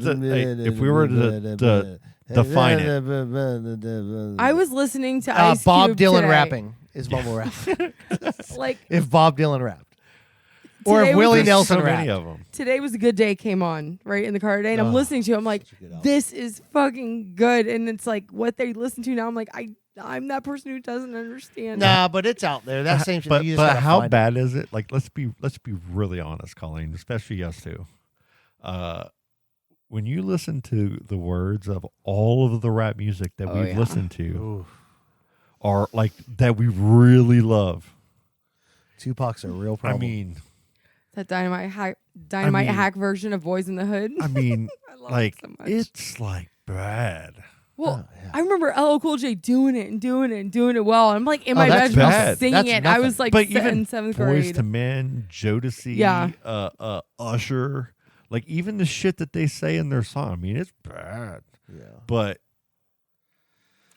I: define it.
F: I was listening to Ice
B: Bob
F: Cube
B: Dylan
F: today.
B: rapping is mumble rap.
F: Like,
B: if Bob Dylan rapped. Or
F: Today
B: if
F: was
B: Willie
F: just
B: Nelson
I: so many
B: rapped.
I: of them.
F: Today Was a Good Day came on, right, in the car today, and I'm listening to it. I'm like, this is fucking good. And it's like what they listen to now. I'm like, I'm that person who doesn't understand.
B: Nah, but it's out there. That same shit.
I: But,
B: you just
I: but
B: gotta
I: how
B: find
I: bad is it? Like, let's be really honest, Colleen, especially us two. When you listen to the words of all of the rap music that we've listened to, are like that we really love.
B: Tupac's a real problem.
I: I mean,
F: That dynamite hack version of Boys in the Hood.
I: I mean,
F: I love
I: like
F: it so much.
I: it's like bad.
F: Well, I remember LL Cool J doing it and doing it and doing it well. I'm like in my
B: that's
F: bedroom
I: bad.
F: singing
B: That's
F: it.
B: nothing.
F: I was like
I: But
F: in
I: even
F: seventh
I: Boys
F: grade.
I: to Men, Jodeci,
F: Yeah.
I: Usher, like even the shit that they say in their song. I mean, it's bad.
B: Yeah.
I: But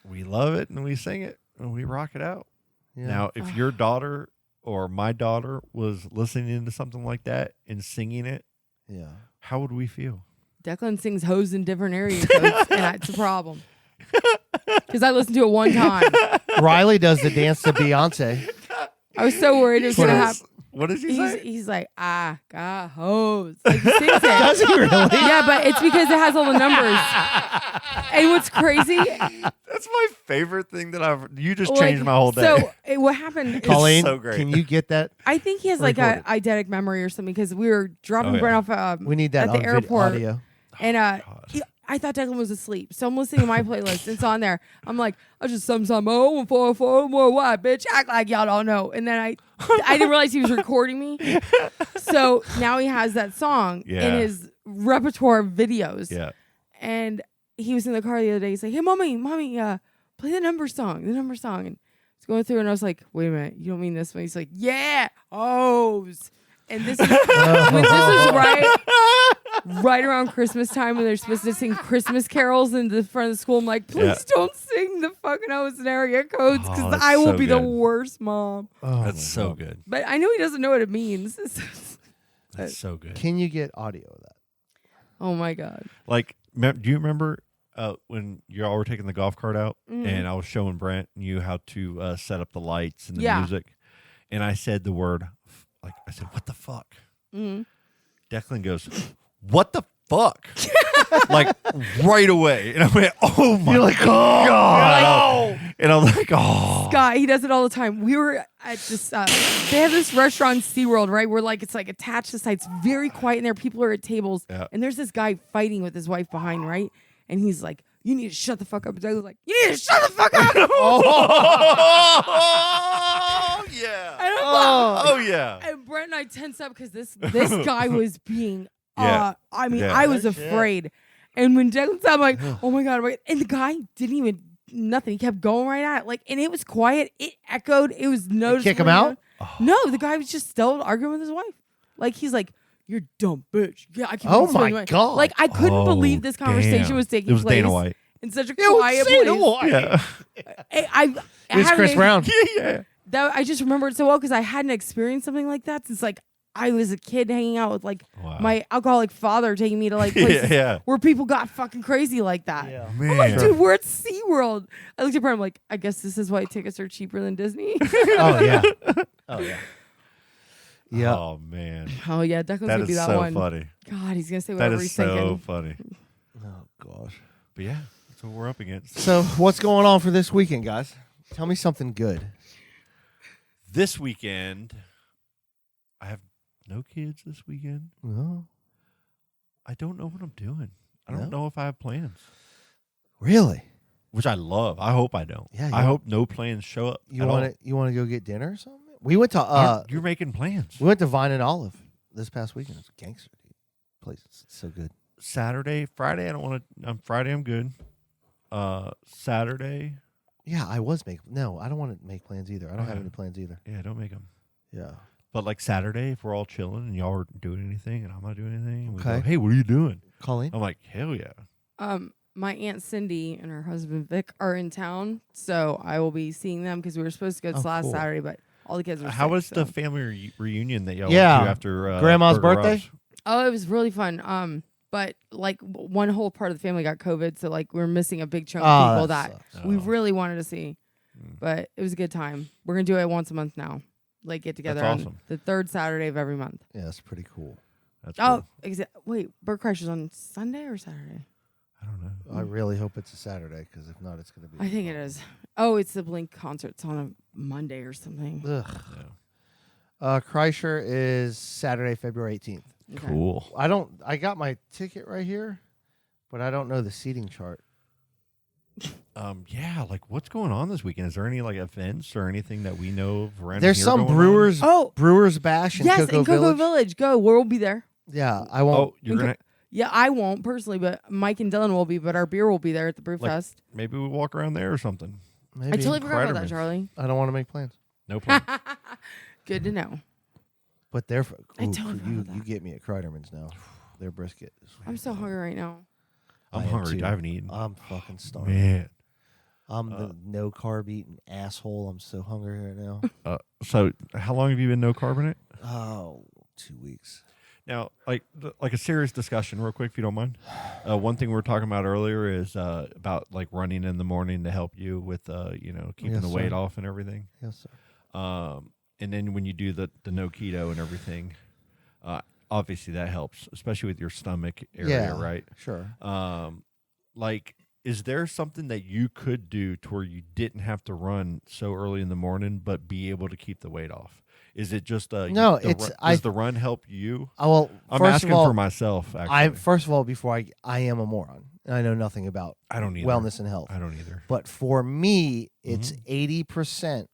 I: we love it and we sing it and we rock it out.
B: Yeah.
I: Now, if your daughter or my daughter was listening to something like that and singing it,
B: Yeah.
I: how would we feel?
F: Declan sings hoes in different area codes, and it's a problem. Because I listened to it one time.
B: Riley does the dance to Beyonce.
F: I was so worried it was going to happen.
I: What does he say?
F: He's like, I got hoes. Like, he sings it.
B: Does he really?
F: Yeah, but it's because it has all the numbers. And what's crazy?
I: That's my favorite thing that you just
F: like,
I: changed my whole day.
F: So what happened is,
B: Colleen,
I: so great.
B: can you get that?
F: I think he has like
B: Record
F: a eidetic memory or something because we were dropping Brent off
B: We need that
F: at the
B: on
F: airport.
B: audio.
F: And I thought Declan was asleep. So I'm listening to my playlist. It's on there. I'm like, I just some 144 more what, bitch? Act like y'all don't know. And then I didn't realize he was recording me. So now he has that song in his repertoire of videos.
I: Yeah.
F: And he was in the car the other day. He's like, hey, mommy, play the number song. And it's going through. And I was like, wait a minute. You don't mean this one? He's like, yeah, hoes. And this is when this is right around Christmas time when they're supposed to sing Christmas carols in the front of the school. I'm like, please don't sing the fucking hoes and area codes because I will be the worst mom.
B: Oh,
I: That's so good.
F: But I know he doesn't know what it means.
I: That's so good.
B: Can you get audio of that?
F: Oh my God.
I: Like, do you remember when y'all were taking the golf cart out and I was showing Brent and you how to set up the lights and the music? And I said the word, I said, what the fuck?
F: Mm-hmm.
I: Declan goes, what the fuck? Like right away. And I went, oh my God.
F: No.
I: And I'm like, oh.
F: Scott, he does it all the time. We were at this, they have this restaurant, SeaWorld, right? Where like it's like attached to the site. It's very quiet in there. People are at tables. Yeah. And there's this guy fighting with his wife behind, right? And he's like, you need to shut the fuck up. And Douglas like, you need to shut the fuck up.
I: Oh, yeah. Oh, yeah.
F: And Brent and I tense up because this guy was being,
I: Yeah.
F: I was afraid. And when Declan said, I'm like, oh my God. And the guy didn't even, nothing. He kept going right at it. Like, and it was quiet. It echoed. It was noticeable.
B: Kick him out?
F: No, the guy was just still arguing with his wife. Like, he's like, you're dumb bitch. Yeah, I can't.
B: Oh my God.
F: Like, I couldn't believe this conversation was taking place.
I: It was Dana White.
F: In such a quiet place.
I: Yeah.
F: I
B: It's Chris Brown.
I: Yeah.
F: That I just remember it so well because I hadn't experienced something like that since like I was a kid hanging out with like my alcoholic father taking me to like places where people got fucking crazy like that.
B: Yeah.
F: I'm like, dude, we're at SeaWorld. I looked at her, I'm like, I guess this is why tickets are cheaper than Disney.
B: Oh yeah. Oh yeah. Yeah.
I: Oh man.
F: Oh yeah, Declan's
I: That
F: gonna be
I: is
F: that
I: so
F: one.
I: funny.
F: God, he's gonna say
I: That
F: whatever
I: is
F: he's
I: so
F: thinking.
I: funny.
B: Oh gosh.
I: But yeah, that's what we're up against.
B: So what's going on for this weekend, guys? Tell me something good.
I: This weekend, I have no kids this weekend.
B: No.
I: I don't know what I'm doing. I don't
B: No?
I: know if I have plans,
B: Really?
I: which I love. I hope I don't.
B: Yeah,
I: I
B: you-
I: hope no plans show up.
B: You
I: at all.
B: want to? You want to go get dinner or something? We went to
I: You're making plans.
B: we went to Vine and Olive this past weekend. It's gangster, dude. Place it's so good.
I: Saturday, Friday, I don't want to. Friday, I'm good. Saturday,
B: Yeah, I was making. No, I don't want to make plans either. I don't have
I: Okay.
B: any plans either.
I: yeah, don't make them.
B: Yeah.
I: But like Saturday, if we're all chilling and y'all aren't doing anything and I'm not doing anything, and we go,
B: Okay.
I: hey, what are you doing?
B: Colleen.
I: I'm like, hell yeah.
F: My Aunt Cindy and her husband Vic are in town, so I will be seeing them because we were supposed to go this
B: Oh,
F: last
B: cool.
F: Saturday, but all the kids were
I: How
F: sick,
I: was the
F: so.
I: family reunion that y'all
B: Yeah.
I: went to after
B: Grandma's
I: Burger
B: birthday?
I: Rush?
F: Oh, it was really fun. But like one whole part of the family got COVID, so like we're missing a big chunk of
B: Oh,
F: people
B: that
F: that
B: sucks.
F: we
I: Oh.
F: really wanted to see. But it was a good time. We're gonna do it once a month now. Like get together
I: That's
F: on
I: awesome.
F: the third Saturday of every month.
B: Yeah, that's pretty cool.
I: That's
F: Oh,
I: cool.
F: wait, Bird Crush is on Sunday or Saturday?
I: I don't know.
B: I really hope it's a Saturday because if not, it's gonna be.
F: I think it is. Oh, it's the Blink concert's on a Monday or something.
B: Ugh.
I: Yeah.
B: Kreischer is Saturday, February 18th.
F: Okay.
I: Cool.
B: I got my ticket right here, but I don't know the seating chart.
I: Yeah, like what's going on this weekend? Is there any like events or anything that we know of around
B: There's
I: here
B: some
I: going on?
B: Brewers
F: Oh,
B: Brewers Bash in
F: yes,
B: Cocoa
F: in Cocoa
B: Village.
F: Village. Go. We'll be there.
B: Yeah, I won't.
I: Oh, you're gonna
F: Yeah, I won't personally, but Mike and Dylan will be. But our beer will be there at the Brew
I: Like-
F: Fest.
I: maybe we walk around there or something.
B: Maybe.
F: I totally forgot about that,
I: Kreiderman's.
F: Charlie.
B: I don't want to make plans,
I: No plan.
F: Good to know.
B: but they're.
F: I
B: Ooh,
F: totally forgot
B: you
F: about
B: you
F: that.
B: get me at Kreiderman's now. Their brisket. Is
F: I'm so hungry right now.
I: I'm
B: I am
I: hungry.
B: too.
I: I haven't eaten.
B: I'm fucking starving.
I: Man.
B: I'm the no carb eating asshole. I'm so hungry right now.
I: So how long have you been no carbonate?
B: Oh, 2 weeks.
I: Now, like a serious discussion, real quick, if you don't mind. One thing we were talking about earlier is about like running in the morning to help you with keeping
B: Yes,
I: the weight
B: sir.
I: off and everything.
B: Yes, sir.
I: And then when you do the no keto and everything, obviously that helps, especially with your stomach area,
B: Yeah.
I: right?
B: Sure.
I: Like, is there something that you could do to where you didn't have to run so early in the morning, but be able to keep the weight off? Is it just
B: No, it's-
I: does the run help you?
B: Well,
I: I'm
B: first
I: asking
B: of all,
I: for myself. Actually,
B: I first of all, before I am a moron. And I know nothing about
I: I don't either.
B: wellness and health.
I: I don't either.
B: But for me, it's
I: Mm-hmm.
B: 80%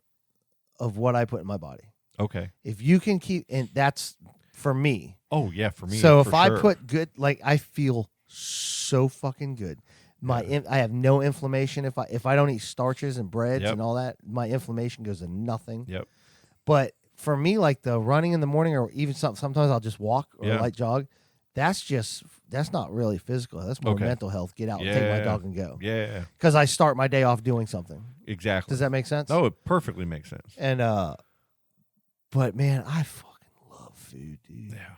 B: of what I put in my body.
I: Okay.
B: If you can keep, and that's for me.
I: Oh yeah, for me.
B: So
I: for
B: if I
I: sure.
B: put good, like I feel so fucking good. I have no inflammation if I don't eat starches and breads
I: Yep.
B: and all that. My inflammation goes to nothing.
I: Yep.
B: But for me, like the running in the morning, or even sometimes I'll just walk or
I: Yeah.
B: light jog. That's not really physical. That's more
I: Okay.
B: mental health. Get out, and take my
I: Yeah.
B: dog, and go.
I: Yeah.
B: Because I start my day off doing something.
I: Exactly.
B: Does that make sense?
I: Oh, it perfectly makes sense.
B: And but man, I fucking love food, dude.
I: Yeah.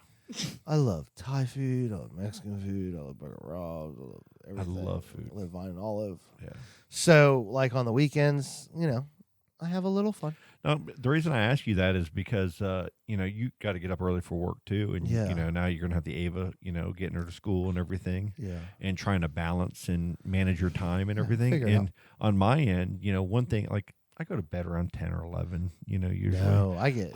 B: I love Thai food. I love Mexican food. I love burger Robs. I love everything.
I: love food.
B: I love Vine and Olive.
I: Yeah.
B: So, like on the weekends, I have a little fun.
I: No, the reason I ask you that is because you got to get up early for work too, and
B: Yeah.
I: now you're gonna have the Ava, getting her to school and everything,
B: Yeah.
I: and trying to balance and manage your time and
B: Yeah,
I: everything.
B: figure it
I: And on my end, one thing, like I go to bed around 10 or 11. Usually.
B: No, I get.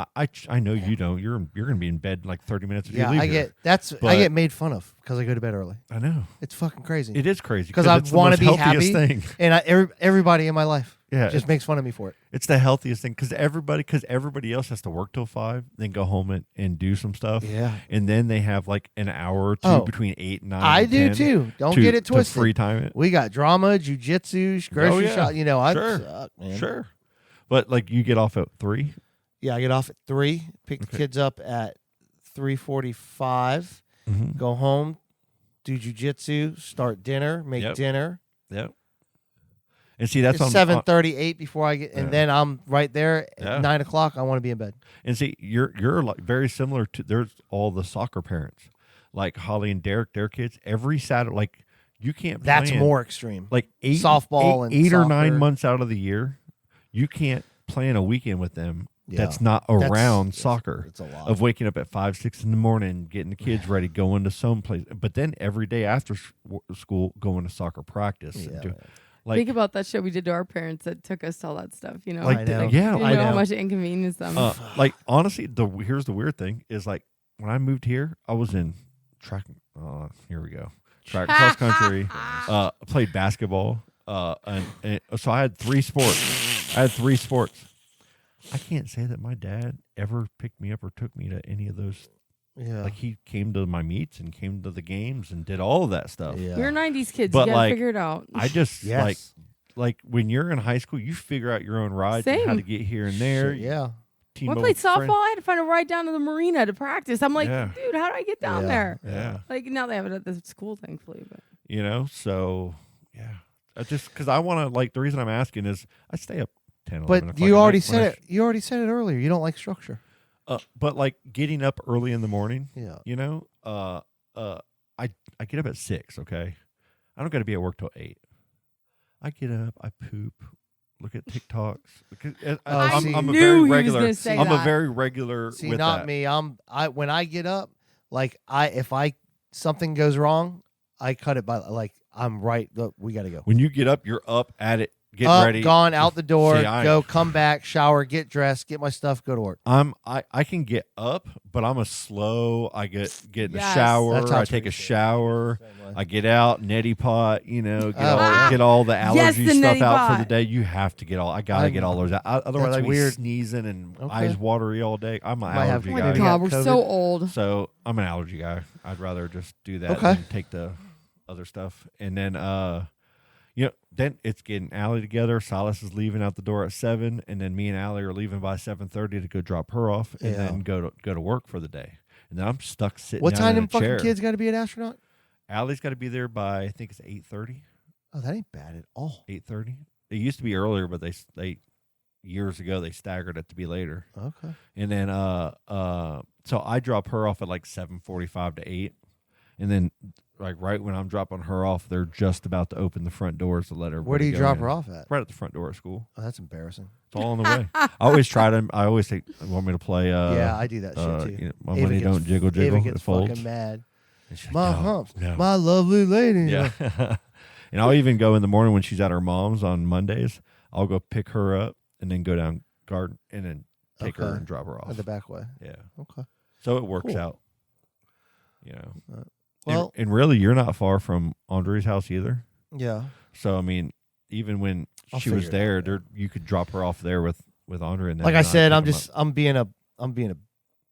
I: I know you don't. You're gonna be in bed in like 30 minutes if
B: Yeah,
I: you leave
B: I
I: here.
B: get. I
I: But-
B: get made fun of because I go to bed early.
I: I know
B: It's fucking crazy.
I: it is crazy
B: because I
I: it's the
B: want to
I: most
B: be
I: healthiest
B: happy,
I: thing.
B: and everybody in my life
I: Yeah,
B: just makes fun of me for it.
I: It's the healthiest thing because everybody else has to work till 5, then go home and do some stuff.
B: Yeah.
I: And then they have like an hour or two
B: Oh,
I: between 8 and 9.
B: I
I: and
B: do
I: 10
B: too. Don't
I: to-
B: get it
I: to
B: twisted.
I: free time it.
B: We got drama, jujitsu, grocery
I: yeah.
B: shop. I
I: Sure.
B: suck, man.
I: Sure. But like you get off at 3.
B: Yeah, I get off at 3, pick the
I: Okay.
B: kids up at 3:45,
I: Mm-hmm.
B: go home, do jujitsu, start dinner, make
I: Yep.
B: dinner.
I: Yep. And see, that's
B: It's
I: on
B: 7:38 before I get, and
I: Yeah.
B: then I'm right there
I: Yeah.
B: at 9:00. I want to be in bed.
I: And see, you're like very similar to there's all the soccer parents, like Holly and Derek, their kids. Every Saturday, like you can't.
B: That's
I: plan,
B: more extreme.
I: like
B: Softball and
I: eight or 9
B: soccer.
I: months out of the year, you can't plan a weekend with them that's not
B: That's-
I: around soccer.
B: It's a lot.
I: Of waking up at 5, 6 in the morning, getting the kids ready, going to some place, but then every day after school, going to soccer practice.
B: Yeah,
I: and do,
B: man.
I: like,
F: Think about that shit we did to our parents that took us to all that stuff. You know,
I: Like,
B: I know.
I: yeah,
F: you
I: I
F: know how
I: know.
F: much it inconvenienced them.
I: like honestly, here's the weird thing is like when I moved here, I was in track. Here we go, track cross country. Played basketball. And so I had 3 sports. I can't say that my dad ever picked me up or took me to any of those.
B: Yeah.
I: Like he came to my meets and came to the games and did all of that stuff.
B: Yeah.
F: We're 90s kids.
I: But,
F: You gotta
I: like,
F: figure it out.
I: I just
B: Yes.
I: like when you're in high school, you figure out your own rides and how
F: Same.
I: to get here and there.
B: Shit, yeah.
I: Team
F: When I
I: up
F: played
I: with friends.
F: softball, I had to find a ride down to the marina to practice. I'm like,
I: Yeah.
F: dude, how do I get down
B: Yeah.
F: there?
I: Yeah.
F: Like now they have it at the school, thankfully. But
I: You know, so yeah. I just because I want to like the reason I'm asking is I stay up 10, 11
B: But
I: o'clock
B: you
I: at
B: already
I: night when
B: said it. You already said it earlier. You don't like structure.
I: But like getting up early in the morning,
B: Yeah.
I: you know, I get up at 6. Okay, I don't got to be at work till 8. I get up, I poop, look at TikToks. Because
B: see.
I: I'm a
F: knew
I: very
F: he was
I: regular.
F: gonna say
I: I'm a
F: that.
I: very regular.
B: See,
I: with
B: not
I: that.
B: me. When I get up, like if something goes wrong, I cut it by like I'm right. Look, we got to go.
I: When you get up, you're up at it, get
B: Up,
I: ready,
B: gone, out the door,
I: See,
B: go, come back, shower, get dressed, get my stuff, go to work.
I: I can get up, but I'm a slow. I get in the
F: Yes.
I: shower.
B: That's
I: I
B: how
I: take a
B: Teresa is.
I: shower.
B: Same way.
I: I get out, neti pot. You know,
B: Oh,
I: get all the allergy
F: the
I: stuff
F: neti
I: out for the
F: pot.
I: day. You have to get all. I gotta get all those out. Otherwise,
B: That's
I: I'd be
B: weird.
I: sneezing and
B: Okay.
I: eyes watery all day. I'm an
B: Might have-
I: allergy
F: oh my
I: guy.
B: maybe
F: god,
B: got
F: we're
B: COVID.
F: so old.
I: So I'm an allergy guy. I'd rather just do that
B: Okay.
I: than take the other stuff. And then you know, then it's getting Allie together. Silas is leaving out the door at 7, and then me and Allie are leaving by 7:30 to go drop her off, and
B: Yeah.
I: then go to work for the day. And then I'm stuck sitting.
B: What
I: down
B: time
I: in
B: them
I: a
B: fucking
I: chair.
B: kids got to be an astronaut?
I: Allie's got to be there by I think it's 8:30.
B: Oh, that ain't bad at all.
I: 8:30. It used to be earlier, but they years ago they staggered it to be later.
B: Okay.
I: And then so I drop her off at like 7:45 to 8, and then like right when I'm dropping her off, they're just about to open the front doors to let her.
B: Where do you drop her off at?
I: Right at the front door of school.
B: Oh, that's embarrassing.
I: It's all on the way. I always try to. I always say, "Want me to play?"
B: Yeah, I do that shit too.
I: You know, my
B: Ava
I: money
B: gets-
I: don't jiggle
B: Ava
I: jiggle.
B: gets
I: It folds.
B: fucking mad.
I: And she's like,
B: My
I: "No,
B: humps,
I: no."
B: my lovely lady.
I: Yeah. And I'll even go in the morning when she's at her mom's on Mondays. I'll go pick her up and then go down garden and then take her
B: Okay.
I: and drop her off.
B: The back way.
I: Yeah.
B: Okay.
I: So it works
B: Cool.
I: out. You know.
B: Well,
I: and really, you're not far from Andre's house either.
B: yeah.
I: So I mean, even when
B: I'll
I: she was
B: figure it out,
I: there, you could drop her off there with Andre. And then
B: Like I said,
I: pick 'em up.
B: I'm being a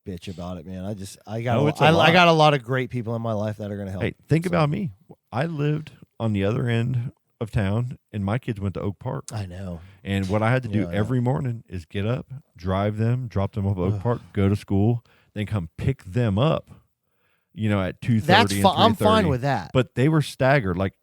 B: bitch about it, man. I got
I: No, it's a
B: I
I: lot.
B: got a lot of great people in my life that are gonna help.
I: Hey, think
B: So-
I: about me. I lived on the other end of town, and my kids went to Oak Park.
B: I know.
I: And what I had to do
B: Yeah, I know.
I: every morning is get up, drive them, drop them off at Oak
B: Ugh.
I: Park, go to school, then come pick them up. You know, at 2:30.
B: That's
I: and
B: fine. I'm fine
I: 3:30.
B: with that.
I: But they were staggered. Like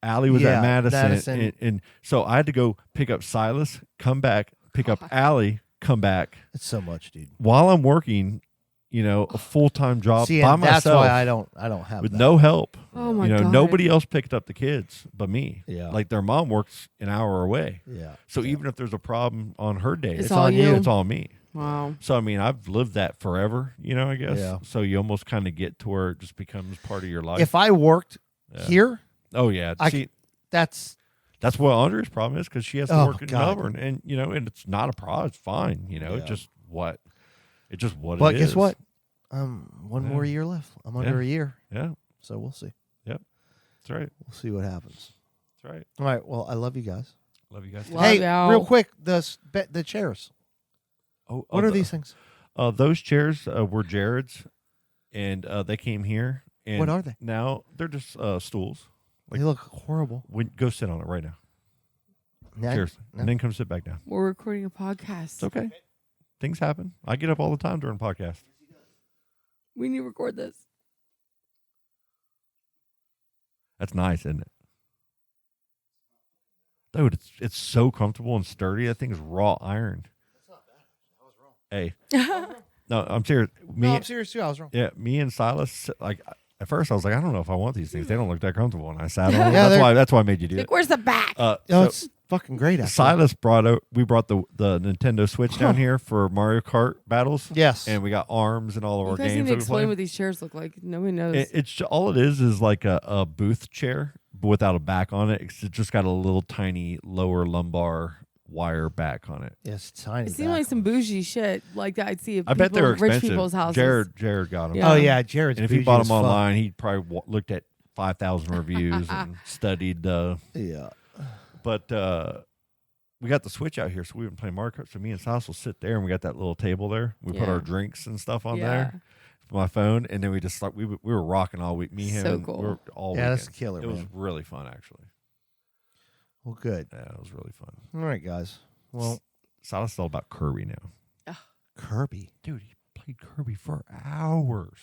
I: Allie was
B: Yeah,
I: at Madison,
B: Madison.
I: And so I had to go pick up Silas, come back, pick up Allie, come back
B: It's so much, dude.
I: while I'm working. You know, a full-time job
B: See,
I: by
B: and that's
I: myself
B: why I don't have
I: with
B: that.
I: no help.
F: Oh my
I: You know,
F: god.
I: nobody else picked up the kids but me.
B: Yeah.
I: Like their mom works an hour away.
B: Yeah.
I: So even if there's a problem on her day,
F: It's all on you.
I: It's all me.
F: Wow.
I: So I mean, I've lived that forever, you know, I guess.
B: Yeah.
I: So you almost kind of get to where it just becomes part of your life.
B: If I worked
I: Yeah.
B: here,
I: oh yeah,
B: I
I: see,
B: that's
I: that's what Andre's problem is because she has to
B: Oh,
I: work in
B: God.
I: Melbourne, and you know, and it's not a problem. It's fine, you know.
B: Yeah.
I: It's just what it
B: But
I: is.
B: guess what? One
I: Yeah.
B: more year left. I'm under
I: Yeah.
B: a year,
I: Yeah,
B: so we'll see.
I: that's right.
B: We'll see what happens.
I: That's right.
B: All right. Well, I love you guys.
I: Love you guys.
F: Love
B: hey,
F: y'all.
B: real quick, the chairs.
I: Oh,
B: What are these things?
I: Those chairs were Jared's, and they came here. And
B: What are they?
I: Now they're just stools.
B: They look horrible.
I: Go sit on it right now.
B: Now-
I: Seriously,
B: no.
I: and then come sit back down.
F: We're recording a podcast.
I: It's okay. Things happen. I get up all the time during podcasts.
F: We need to record this.
I: That's nice, isn't it? Dude, it's so comfortable and sturdy. That thing's raw iron. That's not bad. I was wrong. Hey. No, I'm serious.
B: No, I'm serious too. I was wrong.
I: Yeah, me and Silas, like at first I was like, I don't know if I want these things. They don't look that comfortable. And I sat on them.
B: Yeah,
I: That's why I made you do
F: Like,
I: it.
F: where's the back?
B: No,
I: So
B: it's fucking great. Actually.
I: Silas we brought the Nintendo Switch down here for Mario Kart battles.
B: Yes.
I: And we got arms and all of
F: You
I: our
F: guys
I: games.
F: need to
I: that we
F: explain
I: play.
F: what these chairs look like. Nobody knows.
I: It's all it is like a booth chair but without a back on it. It's just got a little tiny lower lumbar wire back on it.
B: Yes, tiny.
F: It seemed like some bougie shit like that I'd see at
I: I bet they're
F: rich
I: expensive.
F: people's houses.
I: Jared got them.
F: Yeah.
B: Oh yeah, Jared's.
I: And if he
B: bougie
I: bought
B: as
I: them
B: fuck.
I: online, he probably looked at 5,000 reviews and studied.
B: Yeah.
I: But we got the Switch out here, so we've been playing Mario Kart. So me and Silas will sit there, and we got that little table there. We put
F: Yeah.
I: our drinks and stuff on
F: Yeah.
I: there. My phone, and then we just we were rocking all week. Me, him,
F: So
I: and
F: cool.
I: we were all
B: Yeah,
I: weekend.
B: that's killer,
I: It was
B: man.
I: really fun, actually.
B: Well, good.
I: Yeah, it was really fun.
B: All right, guys. Well,
I: Silas is all about Kirby now.
B: Kirby.
I: Dude, he played Kirby for hours.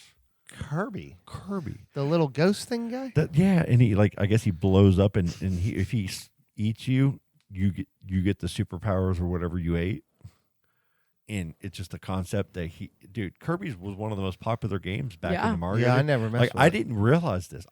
B: Kirby.
I: Kirby.
B: The little ghost thing guy?
I: Yeah, and he I guess he blows up, and if he eats you, you get the superpowers or whatever you ate. And it's just a concept that Kirby's was one of the most popular games back in the Mario.
B: Yeah, I never messed with
I: I
B: it.
I: didn't realize this.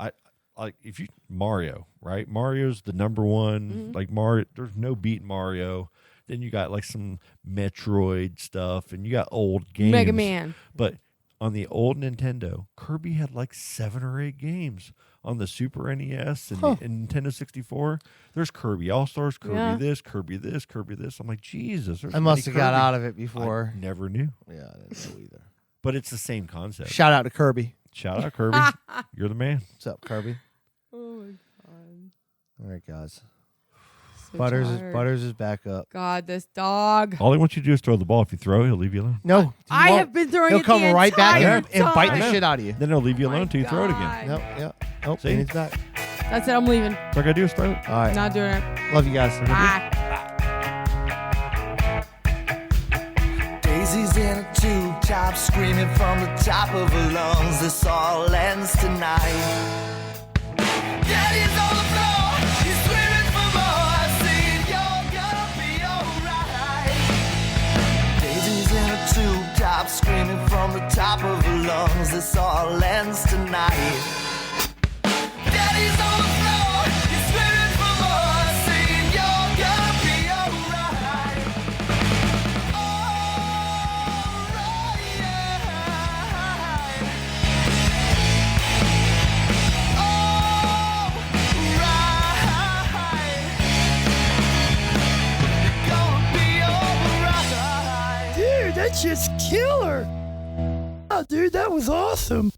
I: If you Mario, right? Mario's the number one.
F: Mm-hmm.
I: Like Mario, there's no beating Mario. Then you got like some Metroid stuff, and you got old games.
F: Mega Man.
I: But on the old Nintendo, Kirby had like 7 or 8 games. On the Super NES and Nintendo 64, there's Kirby All-Stars, Kirby this, Kirby this, Kirby this. I'm like, Jesus.
B: I must have got out of it before.
I: I never knew.
B: Yeah, I didn't know either.
I: But it's the same concept.
B: Shout out to Kirby.
I: Shout out, Kirby. You're the man.
B: What's up, Kirby?
F: Oh my god.
B: All right, guys.
F: So
B: Butters
F: tired.
B: is back up.
F: God, this dog.
I: All he wants you to do is throw the ball. If you throw, he'll leave you alone.
B: No, he
F: I
B: won't.
F: have been throwing
B: He'll
F: it
B: come
F: the
B: right back
F: entire
B: and bite the
F: time.
B: shit out of you.
I: Then he'll leave you
F: Oh my
I: alone until you throw it again.
F: God.
B: Nope, yep. Oh,
I: See?
B: he's back.
F: That's it. I'm leaving.
I: All I got to do is throw it.
B: All right.
F: Not doing it.
B: Love you guys.
F: Bye.
G: Daisy's in a tube top, screaming from the top of her lungs. This all ends tonight. Daddy's on the floor, he's screaming for more. Saying you're gonna be alright. Daisy's in a tube top, screaming from the top of her lungs. This all ends tonight. Daddy's on the floor, he's screaming for more. Saying you're gonna be alright.
J: Dude, that's just killer. Oh, dude, that was awesome.